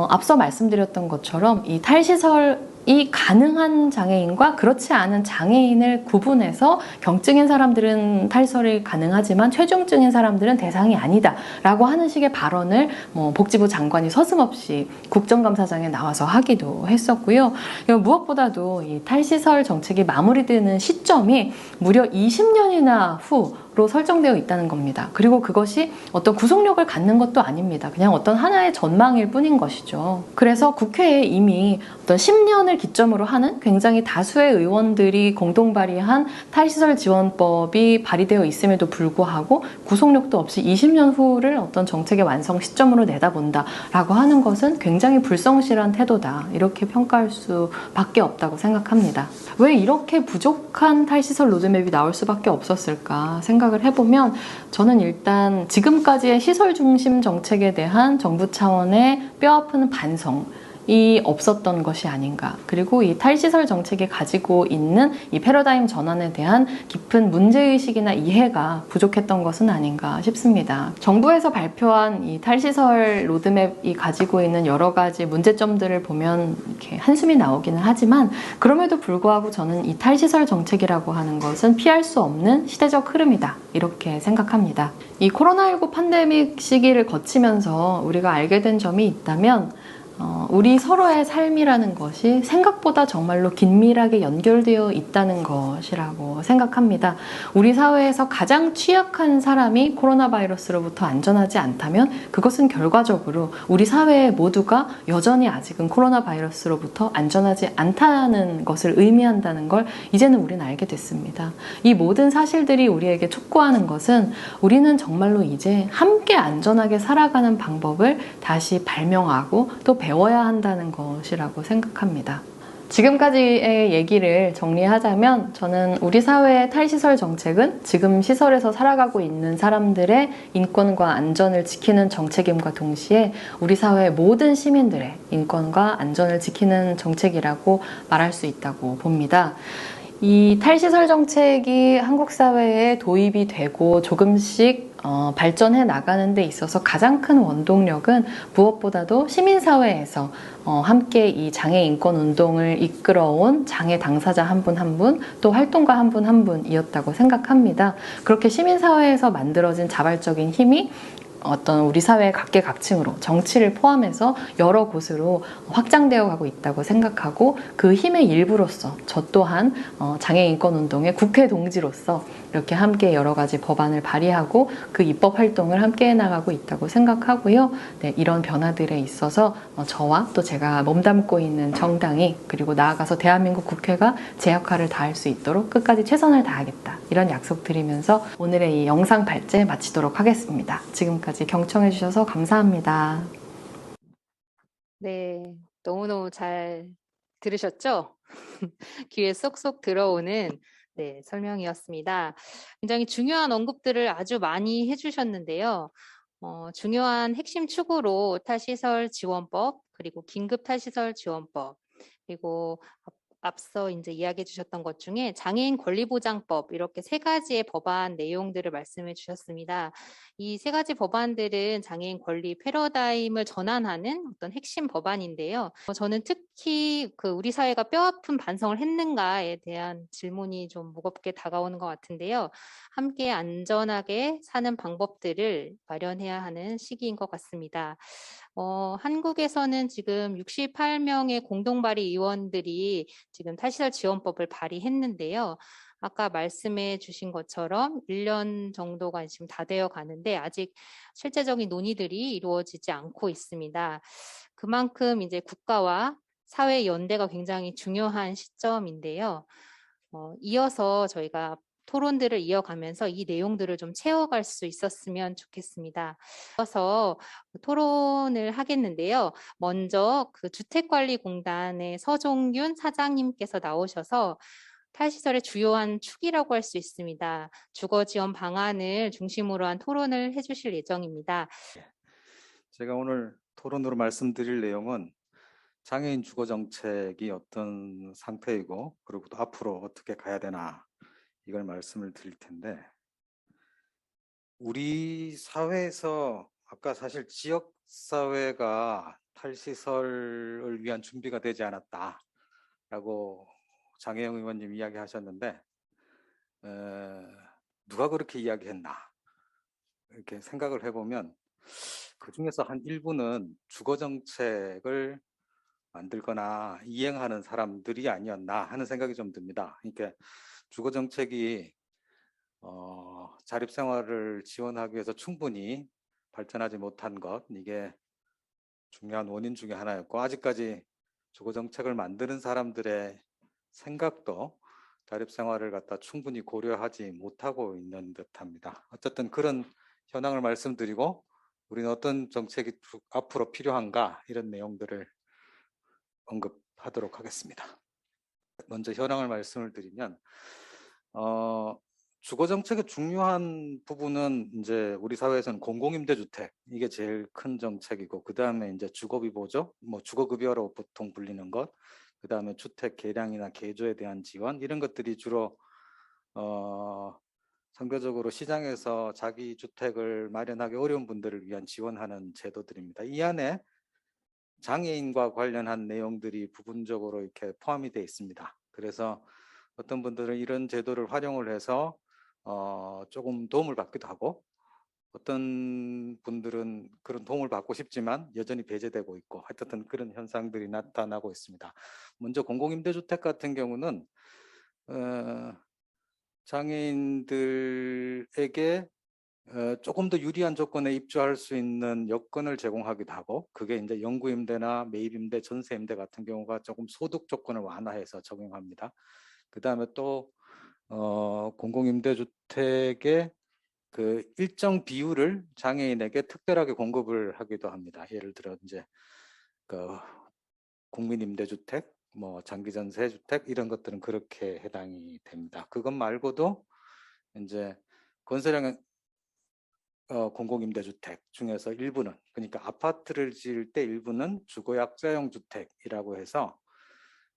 앞서 말씀드렸던 것처럼 이 탈시설이 가능한 장애인과 그렇지 않은 장애인을 구분해서 경증인 사람들은 탈시설이 가능하지만 최중증인 사람들은 대상이 아니다 라고 하는 식의 발언을 복지부 장관이 서슴없이 국정감사장에 나와서 하기도 했었고요. 무엇보다도 이 탈시설 정책이 마무리되는 시점이 무려 20년이나 후로 설정되어 있다는 겁니다. 그리고 그것이 어떤 구속력을 갖는 것도 아닙니다. 그냥 어떤 하나의 전망일 뿐인 것이죠. 그래서 국회에 이미 어떤 10년을 기점으로 하는 굉장히 다수의 의원들이 공동 발의한 탈시설 지원법이 발의되어 있음에도 불구하고 구속력도 없이 20년 후를 어떤 정책의 완성 시점으로 내다본다라고 하는 것은 굉장히 불성실한 태도다, 이렇게 평가할 수밖에 없다고 생각합니다. 왜 이렇게 부족한 탈시설 로드맵이 나올 수밖에 없었을까 생각을 해보면, 저는 일단 지금까지의 시설 중심 정책에 대한 정부 차원의 뼈아픈 반성이 없었던 것이 아닌가, 그리고 이 탈시설 정책이 가지고 있는 이 패러다임 전환에 대한 깊은 문제의식이나 이해가 부족했던 것은 아닌가 싶습니다. 정부에서 발표한 이 탈시설 로드맵이 가지고 있는 여러 가지 문제점들을 보면 이렇게 한숨이 나오기는 하지만, 그럼에도 불구하고 저는 이 탈시설 정책이라고 하는 것은 피할 수 없는 시대적 흐름이다, 이렇게 생각합니다. 이 코로나19 팬데믹 시기를 거치면서 우리가 알게 된 점이 있다면, 우리 서로의 삶이라는 것이 생각보다 정말로 긴밀하게 연결되어 있다는 것이라고 생각합니다. 우리 사회에서 가장 취약한 사람이 코로나 바이러스로부터 안전하지 않다면 그것은 결과적으로 우리 사회 모두가 여전히 아직은 코로나 바이러스로부터 안전하지 않다는 것을 의미한다는 걸 이제는 우리는 알게 됐습니다. 이 모든 사실들이 우리에게 촉구하는 것은 우리는 정말로 이제 함께 안전하게 살아가는 방법을 다시 발명하고 또 배워야 한다는 것이라고 생각합니다. 지금까지의 얘기를 정리하자면 저는 우리 사회의 탈시설 정책은 지금 시설에서 살아가고 있는 사람들의 인권과 안전을 지키는 정책임과 동시에 우리 사회 모든 시민들의 인권과 안전을 지키는 정책이라고 말할 수 있다고 봅니다. 이 탈시설 정책이 한국 사회에 도입이 되고 조금씩 발전해 나가는 데 있어서 가장 큰 원동력은 무엇보다도 시민사회에서 함께 이 장애 인권 운동을 이끌어온 장애 당사자 한 분 한 분, 또 활동가 한 분 한 분이었다고 생각합니다. 그렇게 시민사회에서 만들어진 자발적인 힘이 어떤 우리 사회의 각계각층으로 정치를 포함해서 여러 곳으로 확장되어 가고 있다고 생각하고 그 힘의 일부로서 저 또한 장애인권운동의 국회 동지로서 이렇게 함께 여러 가지 법안을 발의하고 그 입법 활동을 함께 해나가고 있다고 생각하고요. 네, 이런 변화들에 있어서 저와 또 제가 몸담고 있는 정당이 그리고 나아가서 대한민국 국회가 제 역할을 다할 수 있도록 끝까지 최선을 다하겠다. 이런 약속 드리면서 오늘의 이 영상 발제 마치도록 하겠습니다. 지금까지 경청해 주셔서 감사합니다. 네, 너무너무 잘 들으셨죠? 귀에 쏙쏙 들어오는 네, 설명이었습니다. 굉장히 중요한 언급들을 아주 많이 해주셨는데요. 중요한 핵심 축으로 탈시설 지원법, 그리고 긴급 탈시설 지원법, 그리고 앞서 이제 이야기해 주셨던 것 중에 장애인 권리보장법 이렇게 세 가지의 법안 내용들을 말씀해 주셨습니다. 이 세 가지 법안들은 장애인 권리 패러다임을 전환하는 어떤 핵심 법안인데요. 저는 특히 그 우리 사회가 뼈아픈 반성을 했는가에 대한 질문이 좀 무겁게 다가오는 것 같은데요. 함께 안전하게 사는 방법들을 마련해야 하는 시기인 것 같습니다. 한국에서는 지금 68명의 공동발의 의원들이 지금 탈시설 지원법을 발의했는데요. 아까 말씀해 주신 것처럼 1년 정도가 지금 다 되어 가는데 아직 실제적인 논의들이 이루어지지 않고 있습니다. 그만큼 이제 국가와 사회 연대가 굉장히 중요한 시점인데요. 이어서 저희가 토론들을 이어가면서 이 내용들을 좀 채워갈 수 있었으면 좋겠습니다. 이어서 토론을 하겠는데요. 먼저 그 주택관리공단의 서종균 사장님께서 나오셔서 탈시설의 주요한 축이라고 할 수 있습니다. 주거 지원 방안을 중심으로 한 토론을 해주실 예정입니다. 제가 오늘 토론으로 말씀드릴 내용은 장애인 주거 정책이 어떤 상태이고 그리고 또 앞으로 어떻게 가야 되나 이걸 말씀을 드릴 텐데, 우리 사회에서 아까 사실 지역 사회가 탈시설을 위한 준비가 되지 않았다라고 장혜영 의원님 이야기하셨는데, 누가 그렇게 이야기했나 이렇게 생각을 해보면 그 중에서 한 일부는 주거 정책을 만들거나 이행하는 사람들이 아니었나 하는 생각이 좀 듭니다. 그러니까 주거 정책이 자립생활을 지원하기 위해서 충분히 발전하지 못한 것, 이게 중요한 원인 중에 하나였고, 아직까지 주거 정책을 만드는 사람들의 생각도 자립생활을 갖다 충분히 고려하지 못하고 있는 듯합니다. 어쨌든 그런 현황을 말씀드리고 우리는 어떤 정책이 앞으로 필요한가 이런 내용들을 언급하도록 하겠습니다. 먼저 현황을 말씀을 드리면 주거 정책의 중요한 부분은 이제 우리 사회에서는 공공임대주택, 이게 제일 큰 정책이고, 그 다음에 이제 주거비 보조, 뭐 주거급여로 보통 불리는 것, 그 다음에 주택 개량이나 개조에 대한 지원, 이런 것들이 주로 상대적으로 시장에서 자기 주택을 마련하기 어려운 분들을 위한 지원하는 제도들입니다. 이 안에 장애인과 관련한 내용들이 부분적으로 이렇게 포함이 되어 있습니다. 그래서 어떤 분들은 이런 제도를 활용을 해서 조금 도움을 받기도 하고, 어떤 분들은 그런 도움을 받고 싶지만 여전히 배제되고 있고, 하여튼 그런 현상들이 나타나고 있습니다. 먼저 공공임대주택 같은 경우는 장애인들에게 조금 더 유리한 조건에 입주할 수 있는 여건을 제공하기도 하고, 그게 이제 영구임대나 매입임대, 전세임대 같은 경우가 조금 소득 조건을 완화해서 적용합니다. 그 다음에 또 공공임대주택의 그 일정 비율을 장애인에게 특별하게 공급을 하기도 합니다. 예를 들어 이제 그 국민임대주택, 뭐 장기전세 주택 이런 것들은 그렇게 해당이 됩니다. 그것 말고도 이제 건설형 공공임대주택 중에서 일부는, 그러니까 아파트를 지을 때 일부는 주거약자형 주택이라고 해서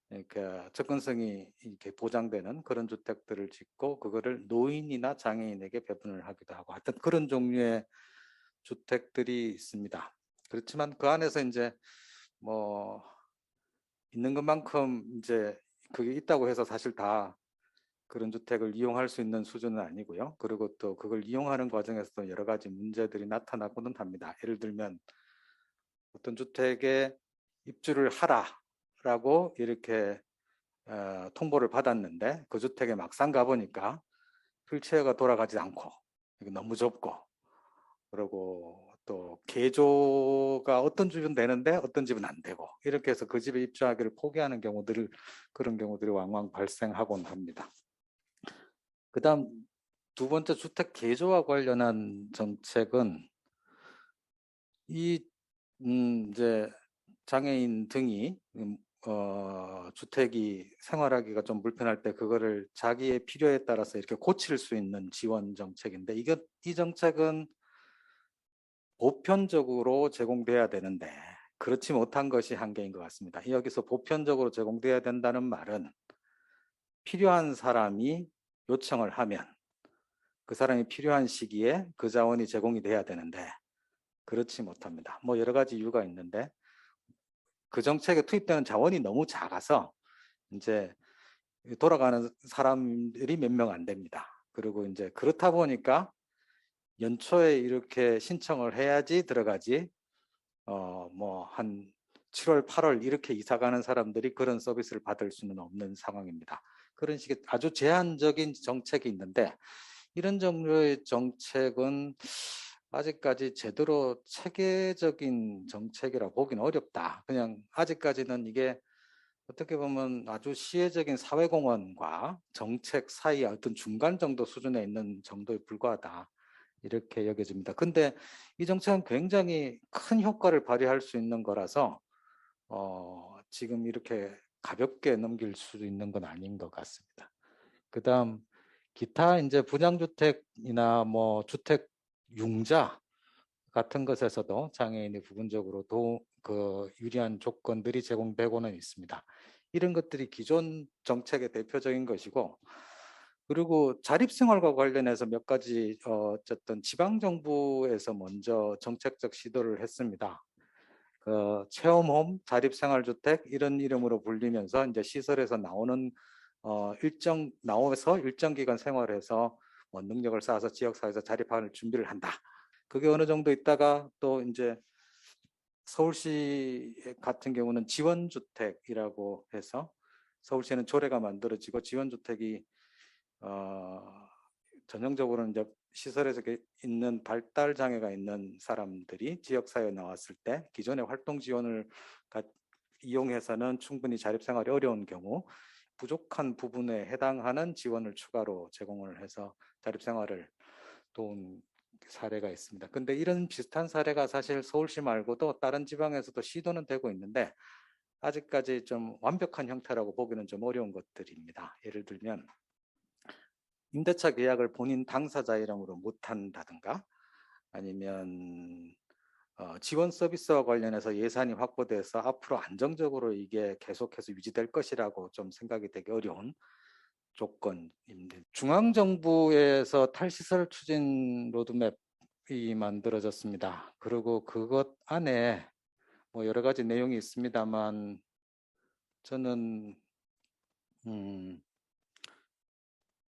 그러니까 접근성이 이렇게 보장되는 그런 주택들을 짓고 그거를 노인이나 장애인에게 배분을 하기도 하고 하여튼 그런 종류의 주택들이 있습니다. 그렇지만 그 안에서 이제 뭐 있는 것만큼 이제 그게 있다고 해서 사실 다 그런 주택을 이용할 수 있는 수준은 아니고요. 그리고 또 그걸 이용하는 과정에서 여러 가지 문제들이 나타나고는 합니다. 예를 들면 어떤 주택에 입주를 하라라고 이렇게 통보를 받았는데 그 주택에 막상 가보니까 휠체어가 돌아가지 않고 너무 좁고 그리고 또 개조가 어떤 집은 되는데 어떤 집은 안 되고 이렇게 해서 그 집에 입주하기를 포기하는 경우들을 그런 경우들이 왕왕 발생하곤 합니다. 그다음 두 번째 주택 개조와 관련한 정책은 이 이제 장애인 등이 주택이 생활하기가 좀 불편할 때 그거를 자기의 필요에 따라서 이렇게 고칠 수 있는 지원 정책인데 이 정책은 보편적으로 제공돼야 되는데 그렇지 못한 것이 한계인 것 같습니다. 여기서 보편적으로 제공돼야 된다는 말은 필요한 사람이 요청을 하면 그 사람이 필요한 시기에 그 자원이 제공이 돼야 되는데 그렇지 못합니다. 뭐 여러 가지 이유가 있는데 그 정책에 투입되는 자원이 너무 작아서 이제 돌아가는 사람들이 몇 명 안 됩니다. 그리고 이제 그렇다 보니까 연초에 이렇게 신청을 해야지 들어가지 뭐 한 7월, 8월 이렇게 이사 가는 사람들이 그런 서비스를 받을 수는 없는 상황입니다. 그런 식의 아주 제한적인 정책이 있는데 이런 종류의 정책은 아직까지 제대로 체계적인 정책이라 보기는 어렵다. 그냥 아직까지는 이게 어떻게 보면 아주 시혜적인 사회공헌과 정책 사이 어떤 중간 정도 수준에 있는 정도에 불과하다. 이렇게 여겨집니다. 근데 이 정책은 굉장히 큰 효과를 발휘할 수 있는 거라서 지금 이렇게 가볍게 넘길 수 있는 건 아닌 것 같습니다. 그다음 기타 이제 분양주택이나 뭐 주택 융자 같은 것에서도 장애인이 부분적으로 그 유리한 조건들이 제공되고는 있습니다. 이런 것들이 기존 정책의 대표적인 것이고 그리고 자립생활과 관련해서 몇 가지 어쨌든 지방정부에서 먼저 정책적 시도를 했습니다. 체험홈, 자립생활주택 이런 이름으로 불리면서 이제 시설에서 나와서 일정 기간 생활해서 능력을 쌓아서 지역사회에서 자립하는 준비를 한다. 그게 어느 정도 있다가 또 이제 서울시 같은 경우는 지원주택이라고 해서 서울시에는 조례가 만들어지고 지원주택이 전형적으로는 이제 시설에서 있는 발달 장애가 있는 사람들이 지역사회에 나왔을 때 기존의 활동 지원을 이용해서는 충분히 자립생활이 어려운 경우 부족한 부분에 해당하는 지원을 추가로 제공을 해서 자립생활을 도운 사례가 있습니다. 근데 이런 비슷한 사례가 사실 서울시 말고도 다른 지방에서도 시도는 되고 있는데 아직까지 좀 완벽한 형태라고 보기는 좀 어려운 것들입니다. 예를 들면 임대차 계약을 본인 당사자 이름으로 못한다든가 아니면 지원 서비스와 관련해서 예산이 확보돼서 앞으로 안정적으로 이게 계속해서 유지될 것이라고 좀 생각이 되기 어려운 조건입니다. 중앙정부에서 탈시설 추진 로드맵이 만들어졌습니다. 그리고 그것 안에 뭐 여러 가지 내용이 있습니다만 저는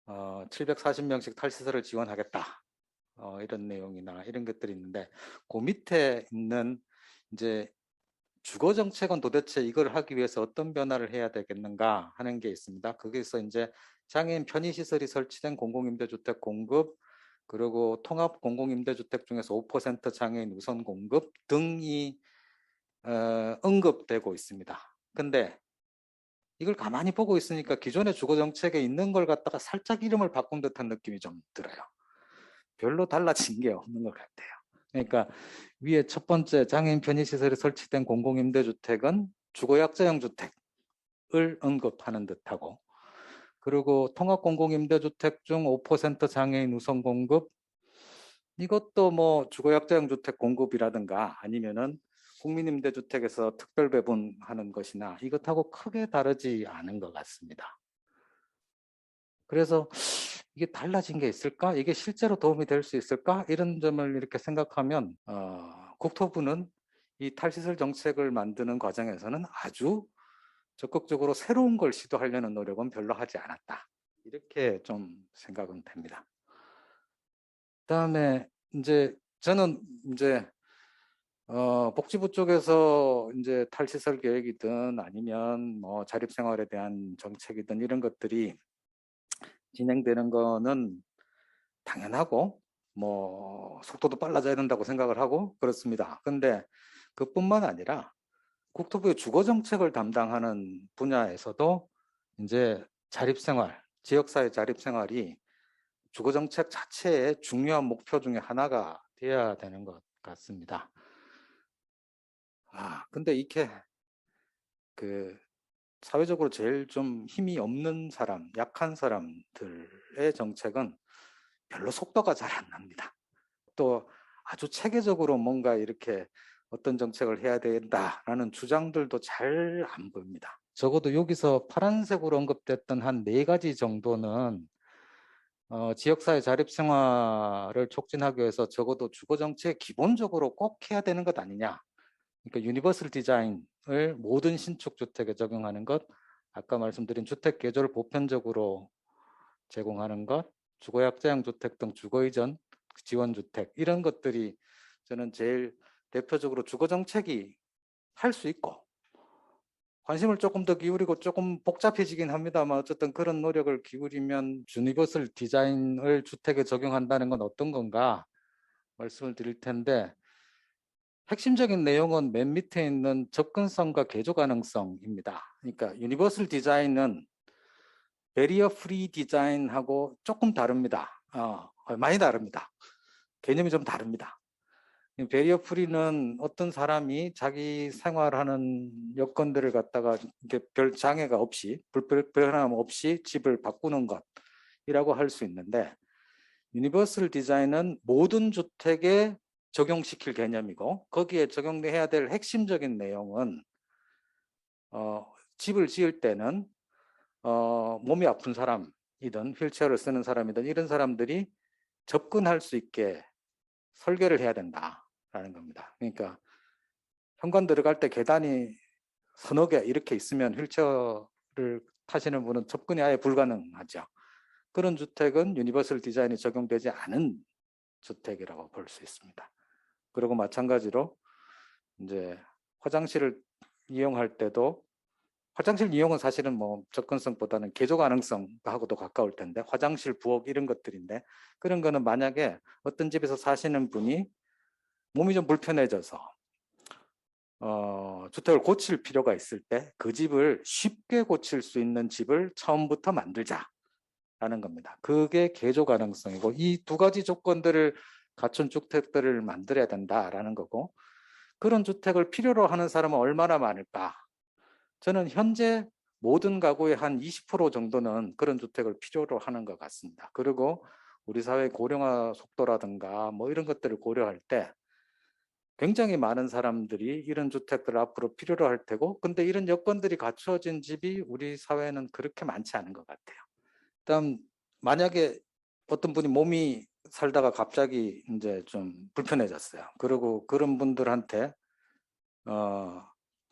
740명씩 탈시설을 지원하겠다. 이런 내용이나 이런 것들이 있는데 그 밑에 있는 이제 주거 정책은 도대체 이걸 하기 위해서 어떤 변화를 해야 되겠는가 하는 게 있습니다. 거기서 이제 장애인 편의시설이 설치된 공공임대주택 공급 그리고 통합 공공임대주택 중에서 5% 장애인 우선 공급 등이 언급되고 있습니다. 근데 이걸 가만히 보고 있으니까 기존의 주거 정책에 있는 걸 갖다가 살짝 이름을 바꾼 듯한 느낌이 좀 들어요. 별로 달라진 게 없는 것 같아요. 그러니까 위에 첫 번째 장애인 편의시설이 설치된 공공임대주택은 주거약자형 주택 언급하는 듯하고, 그리고 통합공공임대주택 중 5% 장애인 우선 공급, 이것도 뭐 주거약자형 주택 공급이라든가 아니면은 국민임대주택에서 특별 배분하는 것이나 이것하고 크게 다르지 않은 것 같습니다. 그래서 이게 달라진 게 있을까? 이게 실제로 도움이 될 수 있을까? 이런 점을 이렇게 생각하면 국토부는 이 탈시설 정책을 만드는 과정에서는 아주 적극적으로 새로운 걸 시도하려는 노력은 별로 하지 않았다. 이렇게 좀 생각은 됩니다. 그다음에 이제 저는 이제 복지부 쪽에서 이제 탈시설 계획이든 아니면 뭐 자립생활에 대한 정책이든 이런 것들이 진행되는 거는 당연하고 뭐 속도도 빨라져야 된다고 생각을 하고 그렇습니다. 근데 그뿐만 아니라 국토부의 주거 정책을 담당하는 분야에서도 이제 자립생활, 지역사회 자립생활이 주거 정책 자체의 중요한 목표 중에 하나가 되어야 되는 것 같습니다. 근데 이게 사회적으로 제일 좀 힘이 없는 사람, 약한 사람들의 정책은 별로 속도가 잘 안 납니다. 또 아주 체계적으로 뭔가 이렇게 어떤 정책을 해야 된다라는 주장들도 잘 안 보입니다. 적어도 여기서 파란색으로 언급됐던 한 4가지 정도는 지역사회 자립생활을 촉진하기 위해서 적어도 주거정책 기본적으로 꼭 해야 되는 것 아니냐. 그러니까 유니버설 디자인을 모든 신축 주택에 적용하는 것, 아까 말씀드린 주택 개조를 보편적으로 제공하는 것, 주거약자형 주택 등 주거 이전 지원 주택, 이런 것들이 저는 제일 대표적으로 주거 정책이 할 수 있고 관심을 조금 더 기울이고 조금 복잡해지긴 합니다만 어쨌든 그런 노력을 기울이면 유니버설 디자인을 주택에 적용한다는 건 어떤 건가 말씀을 드릴 텐데, 핵심적인 내용은 맨 밑에 있는 접근성과 개조 가능성입니다. 그러니까 유니버설 디자인은 베리어 프리 디자인하고 조금 다릅니다. 많이 다릅니다. 개념이 좀 다릅니다. 베리어 프리는 어떤 사람이 자기 생활하는 여건들을 갖다가 이렇게 별 장애가 없이, 불편함 없이 집을 바꾸는 것이라고 할 수 있는데, 유니버설 디자인은 모든 주택에 적용시킬 개념이고, 거기에 적용해야 될 핵심적인 내용은 집을 지을 때는 몸이 아픈 사람이든 휠체어를 쓰는 사람이든 이런 사람들이 접근할 수 있게 설계를 해야 된다라는 겁니다. 그러니까 현관 들어갈 때 계단이 서너 개 이렇게 있으면 휠체어를 타시는 분은 접근이 아예 불가능하죠. 그런 주택은 유니버설 디자인이 적용되지 않은 주택이라고 볼 수 있습니다. 그리고 마찬가지로 이제 화장실을 이용할 때도, 화장실 이용은 사실은 뭐 접근성보다는 개조 가능성하고도 가까울 텐데, 화장실 부엌 이런 것들인데, 그런 거는 만약에 어떤 집에서 사시는 분이 몸이 좀 불편해져서 주택을 고칠 필요가 있을 때 그 집을 쉽게 고칠 수 있는 집을 처음부터 만들자라는 겁니다. 그게 개조 가능성이고, 이 2가지 조건들을 갖춘 주택들을 만들어야 된다라는 거고, 그런 주택을 필요로 하는 사람은 얼마나 많을까? 저는 현재 모든 가구의 한 20% 정도는 그런 주택을 필요로 하는 것 같습니다. 그리고 우리 사회 고령화 속도라든가 뭐 이런 것들을 고려할 때 굉장히 많은 사람들이 이런 주택들을 앞으로 필요로 할 테고, 근데 이런 여건들이 갖추어진 집이 우리 사회는 그렇게 많지 않은 것 같아요. 그다음, 만약에 어떤 분이 몸이 살다가 갑자기 이제 좀 불편해졌어요. 그리고 그런 분들한테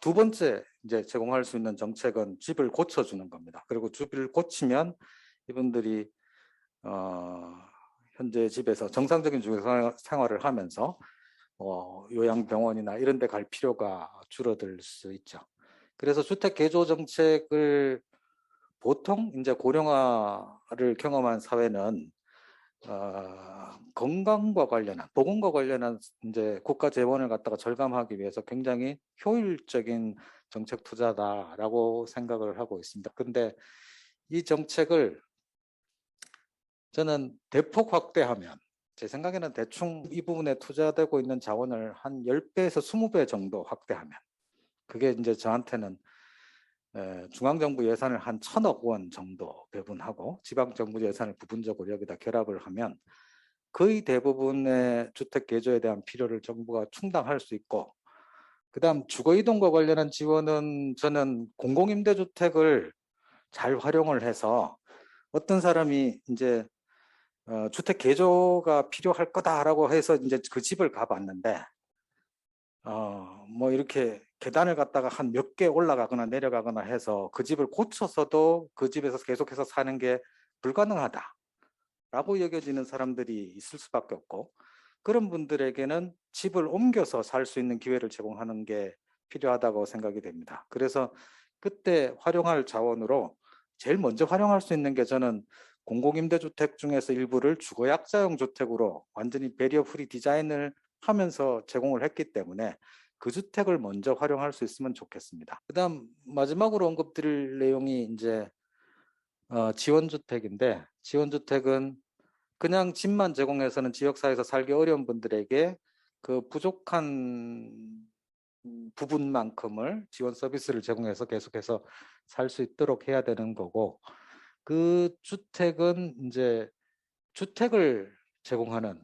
2번째 이제 제공할 수 있는 정책은 집을 고쳐주는 겁니다. 그리고 집을 고치면 이분들이 현재 집에서 정상적인 주거 생활을 하면서 요양병원이나 이런 데 갈 필요가 줄어들 수 있죠. 그래서 주택 개조 정책을 보통 이제 고령화를 경험한 사회는 건강과 관련한, 보건과 관련한 이제 국가 재원을 갖다가 절감하기 위해서 굉장히 효율적인 정책 투자다라고 생각을 하고 있습니다. 근데 이 정책을 저는 대폭 확대하면, 제 생각에는 대충 이 부분에 투자되고 있는 자원을 한 10배에서 20배 정도 확대하면, 그게 이제 저한테는 중앙정부 예산을 한 1,000억 원 정도 배분하고 지방정부 예산을 부분적으로 여기다 결합을 하면 거의 대부분의 주택 개조에 대한 필요를 정부가 충당할 수 있고, 그다음 주거이동과 관련한 지원은 저는 공공임대주택을 잘 활용을 해서 어떤 사람이 이제 주택 개조가 필요할 거다라고 해서 이제 그 집을 가봤는데 뭐 이렇게 계단을 갖다가 한 몇 개 올라가거나 내려가거나 해서 그 집을 고쳐서도 그 집에서 계속해서 사는 게 불가능하다라고 여겨지는 사람들이 있을 수밖에 없고, 그런 분들에게는 집을 옮겨서 살 수 있는 기회를 제공하는 게 필요하다고 생각이 됩니다. 그래서 그때 활용할 자원으로 제일 먼저 활용할 수 있는 게, 저는 공공임대주택 중에서 일부를 주거약자용 주택으로 완전히 배리어 프리 디자인을 하면서 제공을 했기 때문에 그 주택을 먼저 활용할 수 있으면 좋겠습니다. 그다음 마지막으로 언급드릴 내용이 이제 지원주택인데, 지원주택은 그냥 집만 제공해서는 지역사회에서 살기 어려운 분들에게 그 부족한 부분만큼을 지원 서비스를 제공해서 계속해서 살 수 있도록 해야 되는 거고, 그 주택은 이제 주택을 제공하는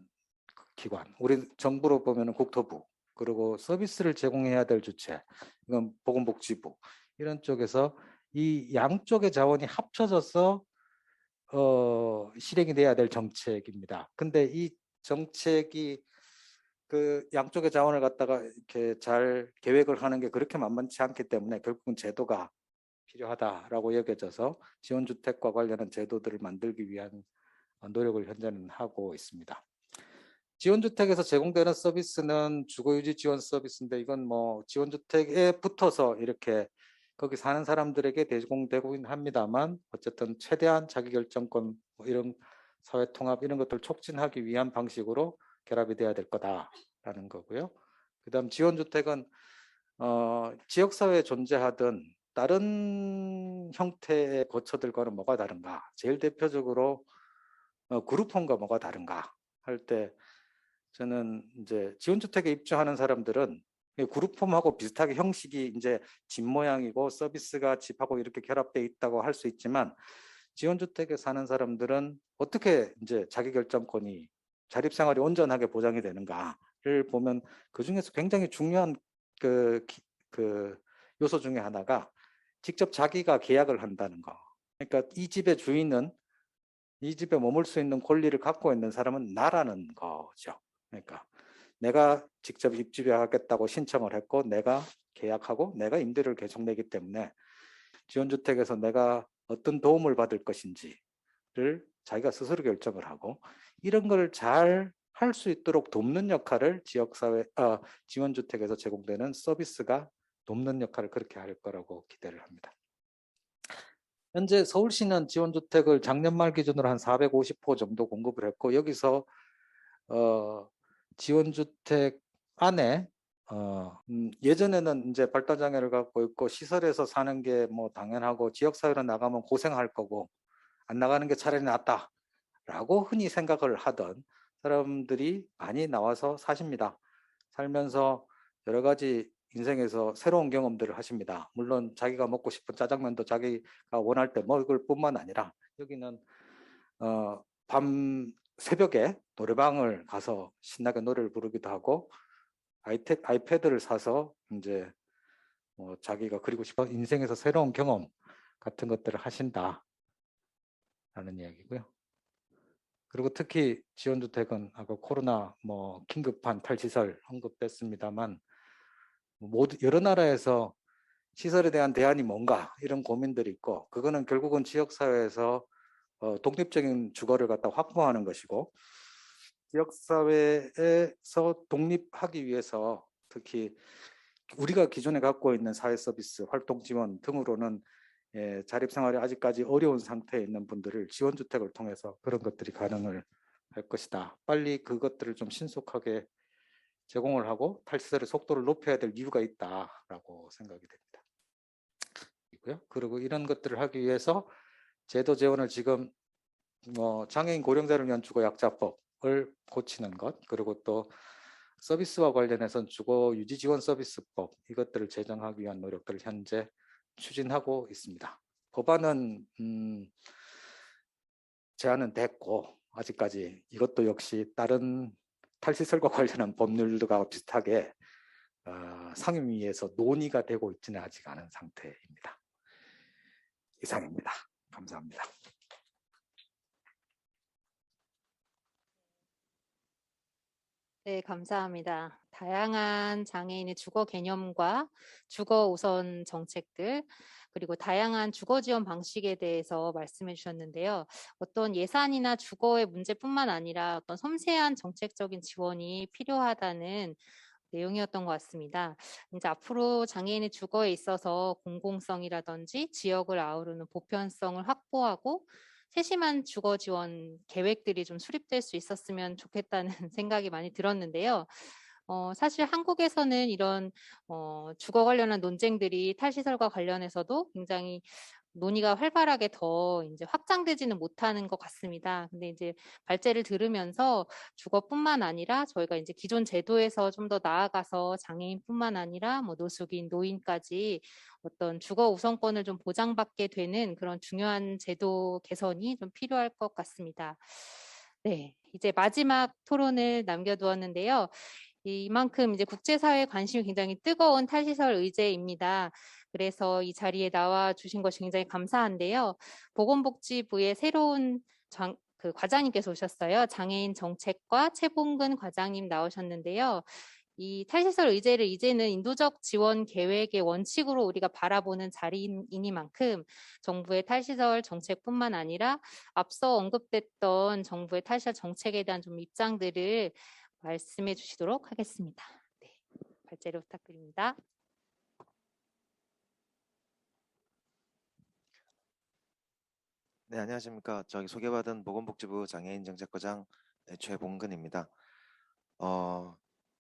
기관, 우리 정부로 보면 국토부, 그리고 서비스를 제공해야 될 주체, 이건 보건복지부, 이런 쪽에서 이 양쪽의 자원이 합쳐져서 실행이 돼야 될 정책입니다. 근데 이 정책이 그 양쪽의 자원을 갖다가 이렇게 잘 계획을 하는 게 그렇게 만만치 않기 때문에 결국은 제도가 필요하다라고 여겨져서 지원주택과 관련한 제도들을 만들기 위한 노력을 현재는 하고 있습니다. 지원주택에서 제공되는 서비스는 주거유지 지원 서비스인데, 이건 뭐 지원주택에 붙어서 이렇게 거기 사는 사람들에게 제공되고는 합니다만, 어쨌든 최대한 자기결정권, 뭐 이런 사회통합 이런 것들을 촉진하기 위한 방식으로 결합이 돼야 될 거다라는 거고요. 그다음 지원주택은 지역사회에 존재하던 다른 형태의 거처들과는 뭐가 다른가? 제일 대표적으로 그룹홈과 뭐가 다른가 할 때, 저는 이제 지원주택에 입주하는 사람들은 그룹홈하고 비슷하게 형식이 이제 집 모양이고 서비스가 집하고 이렇게 결합되어 있다고 할 수 있지만, 지원주택에 사는 사람들은 어떻게 이제 자기결정권이, 자립생활이 온전하게 보장이 되는가를 보면 그 중에서 굉장히 중요한 그 요소 중에 하나가 직접 자기가 계약을 한다는 거. 그러니까 이 집의 주인은, 이 집에 머물 수 있는 권리를 갖고 있는 사람은 나라는 거죠. 그러니까 내가 직접 입주하겠다고 신청을 했고, 내가 계약하고 내가 임대료를 계속 내기 때문에 지원주택에서 내가 어떤 도움을 받을 것인지를 자기가 스스로 결정을 하고, 이런 걸 잘 할 수 있도록 돕는 역할을 지원주택에서 제공되는 서비스가 돕는 역할을 그렇게 할 거라고 기대를 합니다. 현재 서울시는 지원주택을 작년 말 기준으로 한 450호 정도 공급을 했고, 여기서 지원주택 안에 예전에는 이제 발달장애를 갖고 있고 시설에서 사는 게 뭐 당연하고 지역사회로 나가면 고생할 거고 안 나가는 게 차라리 낫다라고 흔히 생각을 하던 사람들이 많이 나와서 사십니다. 살면서 여러 가지 인생에서 새로운 경험들을 하십니다. 물론 자기가 먹고 싶은 짜장면도 자기가 원할 때 먹을 뿐만 아니라, 여기는 밤 새벽에 노래방을 가서 신나게 노래를 부르기도 하고, 아이패드를 사서 이제 자기가 그리고 싶은 인생에서 새로운 경험 같은 것들을 하신다라는 이야기고요. 그리고 특히 지원주택은 아까 코로나 뭐 긴급한 탈시설 언급됐습니다만, 모두 여러 나라에서 시설에 대한 대안이 뭔가 이런 고민들이 있고, 그거는 결국은 지역사회에서 독립적인 주거를 갖다 확보하는 것이고, 지역사회에서 독립하기 위해서 특히 우리가 기존에 갖고 있는 사회 서비스, 활동 지원 등으로는 자립생활이 아직까지 어려운 상태에 있는 분들을 지원주택을 통해서 그런 것들이 가능을 할 것이다. 빨리 그것들을 좀 신속하게 제공을 하고 탈시설의 속도를 높여야 될 이유가 있다라고 생각이 됩니다. 그리고 이런 것들을 하기 위해서 제도 재원을 지금 장애인 고령자를 위한 주거약자법을 고치는 것, 그리고 또 서비스와 관련해서는 주거 유지 지원 서비스법, 이것들을 제정하기 위한 노력들을 현재 추진하고 있습니다. 법안은 제안은 됐고 아직까지 이것도 역시 다른 탈시설과 관련한 법률과 비슷하게 상임위에서 논의가 되고 있지는 아직 않은 상태입니다. 이상입니다. 감사합니다. 네, 감사합니다. 다양한 장애인의 주거 개념과 주거 우선 정책들, 그리고 다양한 주거 지원 방식에 대해서 말씀해 주셨는데요. 어떤 예산이나 주거의 문제뿐만 아니라 어떤 섬세한 정책적인 지원이 필요하다는 내용이었던 것 같습니다. 이제 앞으로 장애인의 주거에 있어서 공공성이라든지 지역을 아우르는 보편성을 확보하고 세심한 주거 지원 계획들이 좀 수립될 수 있었으면 좋겠다는 생각이 많이 들었는데요. 사실 한국에서는 이런 주거 관련한 논쟁들이 탈시설과 관련해서도 굉장히 논의가 활발하게 더 이제 확장되지는 못하는 것 같습니다. 근데 이제 발제를 들으면서 주거뿐만 아니라 저희가 이제 기존 제도에서 좀 더 나아가서 장애인뿐만 아니라 뭐 노숙인, 노인까지 어떤 주거 우선권을 좀 보장받게 되는 그런 중요한 제도 개선이 좀 필요할 것 같습니다. 네, 이제 마지막 토론을 남겨두었는데요. 이만큼 이제 국제사회의 관심이 굉장히 뜨거운 탈시설 의제입니다. 그래서 이 자리에 나와 주신 것이 굉장히 감사한데요. 보건복지부의 새로운 과장님께서 오셨어요. 장애인 정책과 최봉근 과장님 나오셨는데요. 이 탈시설 의제를 이제는 인도적 지원 계획의 원칙으로 우리가 바라보는 자리이니만큼 정부의 탈시설 정책뿐만 아니라 앞서 언급됐던 정부의 탈시설 정책에 대한 좀 입장들을 말씀해 주시도록 하겠습니다. 네, 발제를 부탁드립니다. 네, 안녕하십니까. 저기 소개받은 보건복지부 장애인정책과장 최봉근입니다.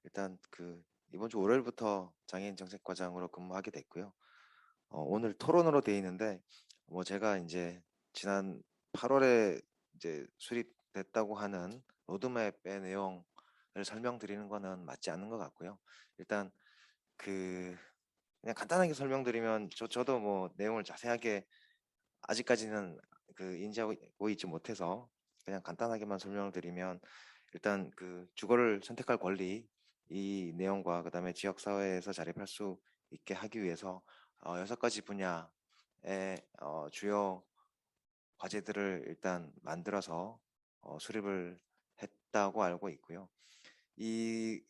일단 이번 주 월요일부터 장애인정책과장으로 근무하게 됐고요. 오늘 토론으로 되어 있는데 제가 이제 지난 8월에 이제 수립됐다고 하는 로드맵의 내용을 설명드리는 거는 맞지 않는 것 같고요. 일단 그냥 간단하게 설명드리면 저도 뭐 내용을 자세하게 아직까지는 인지하고 있지 못해서 그냥 간단하게만 설명을 드리면 일단 주거를 선택할 권리 이 내용과 그다음에 지역 사회에서 자립할 수 있게 하기 위해서 6가지 분야의 주요 과제들을 일단 만들어서 수립을 했다고 알고 있고요. 이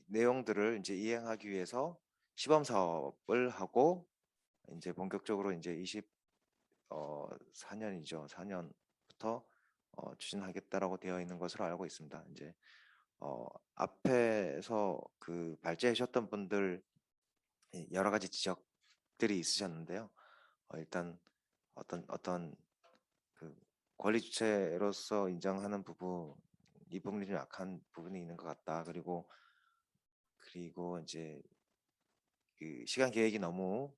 내용들을 이제 이행하기 위해서 시범 사업을 하고 이제 본격적으로 이제 4년이죠. 4년부터 추진하겠다라고 되어 있는 것으로 알고 있습니다. 이제 앞에서 발제해 주셨던 분들 여러 가지 지적들이 있으셨는데요. 일단 어떤 권리 주체로서 인정하는 부분 이 부분이 좀 약한 부분이 있는 것 같다. 그리고 이제 시간 계획이 너무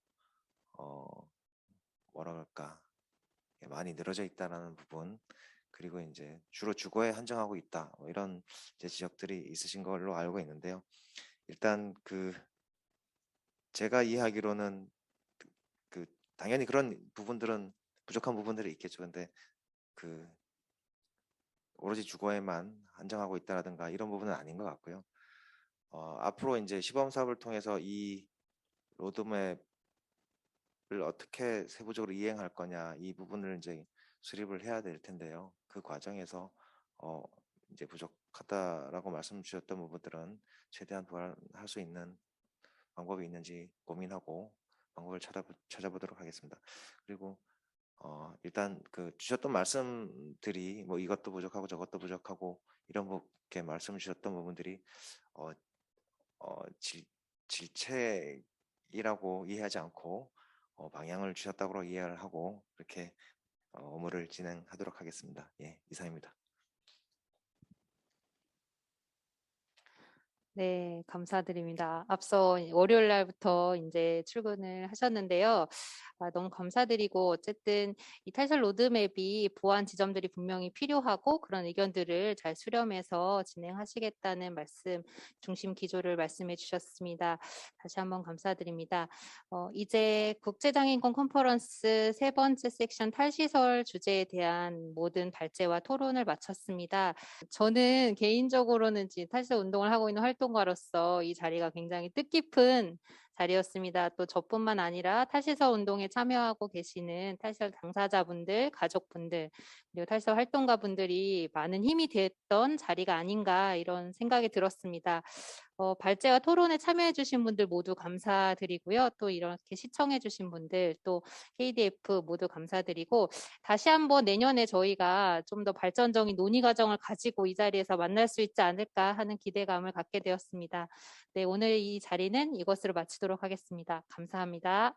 뭐라 그럴까 많이 늘어져 있다라는 부분, 그리고 이제 주로 주거에 한정하고 있다, 이런 이제 지적들이 있으신 걸로 알고 있는데요. 일단 제가 이해하기로는 당연히 그런 부분들은 부족한 부분들이 있겠죠. 근데 오로지 주거에만 한정하고 있다라든가 이런 부분은 아닌 것 같고요. 앞으로 이제 시범 사업을 통해서 이 로드맵 을 어떻게 세부적으로 이행할 거냐, 이 부분을 이제 수립을 해야 될 텐데요. 그 과정에서 이제 부족하다라고 말씀 주셨던 부분들은 최대한 보완할 수 있는 방법이 있는지 고민하고 방법을 찾아보도록 하겠습니다. 그리고 일단 주셨던 말씀들이 뭐 이것도 부족하고 저것도 부족하고 이렇게 말씀 주셨던 부분들이 질책이라고 이해하지 않고 방향을 주셨다고 이해를 하고 그렇게 업무를 진행하도록 하겠습니다. 예, 이상입니다. 네, 감사드립니다. 앞서 월요일 날부터 이제 출근을 하셨는데요. 너무 감사드리고 어쨌든 이 탈설 로드맵이 보완 지점들이 분명히 필요하고 그런 의견들을 잘 수렴해서 진행하시겠다는 말씀, 중심 기조를 말씀해 주셨습니다. 다시 한번 감사드립니다. 이제 국제장애인권 컨퍼런스 세 번째 섹션 탈시설 주제에 대한 모든 발제와 토론을 마쳤습니다. 저는 개인적으로는 지금 탈시설 운동을 하고 있는 활동가로서 이 자리가 굉장히 뜻깊은 자리였습니다. 또 저뿐만 아니라 탈시설 운동에 참여하고 계시는 탈시설 당사자분들, 가족분들, 그리고 탈시설 활동가분들이 많은 힘이 됐던 자리가 아닌가 이런 생각이 들었습니다. 발제와 토론에 참여해주신 분들 모두 감사드리고요. 또 이렇게 시청해주신 분들, 또 KDF 모두 감사드리고 다시 한번 내년에 저희가 좀 더 발전적인 논의 과정을 가지고 이 자리에서 만날 수 있지 않을까 하는 기대감을 갖게 되었습니다. 네, 오늘 이 자리는 이것으로 마치도록 하겠습니다. 감사합니다.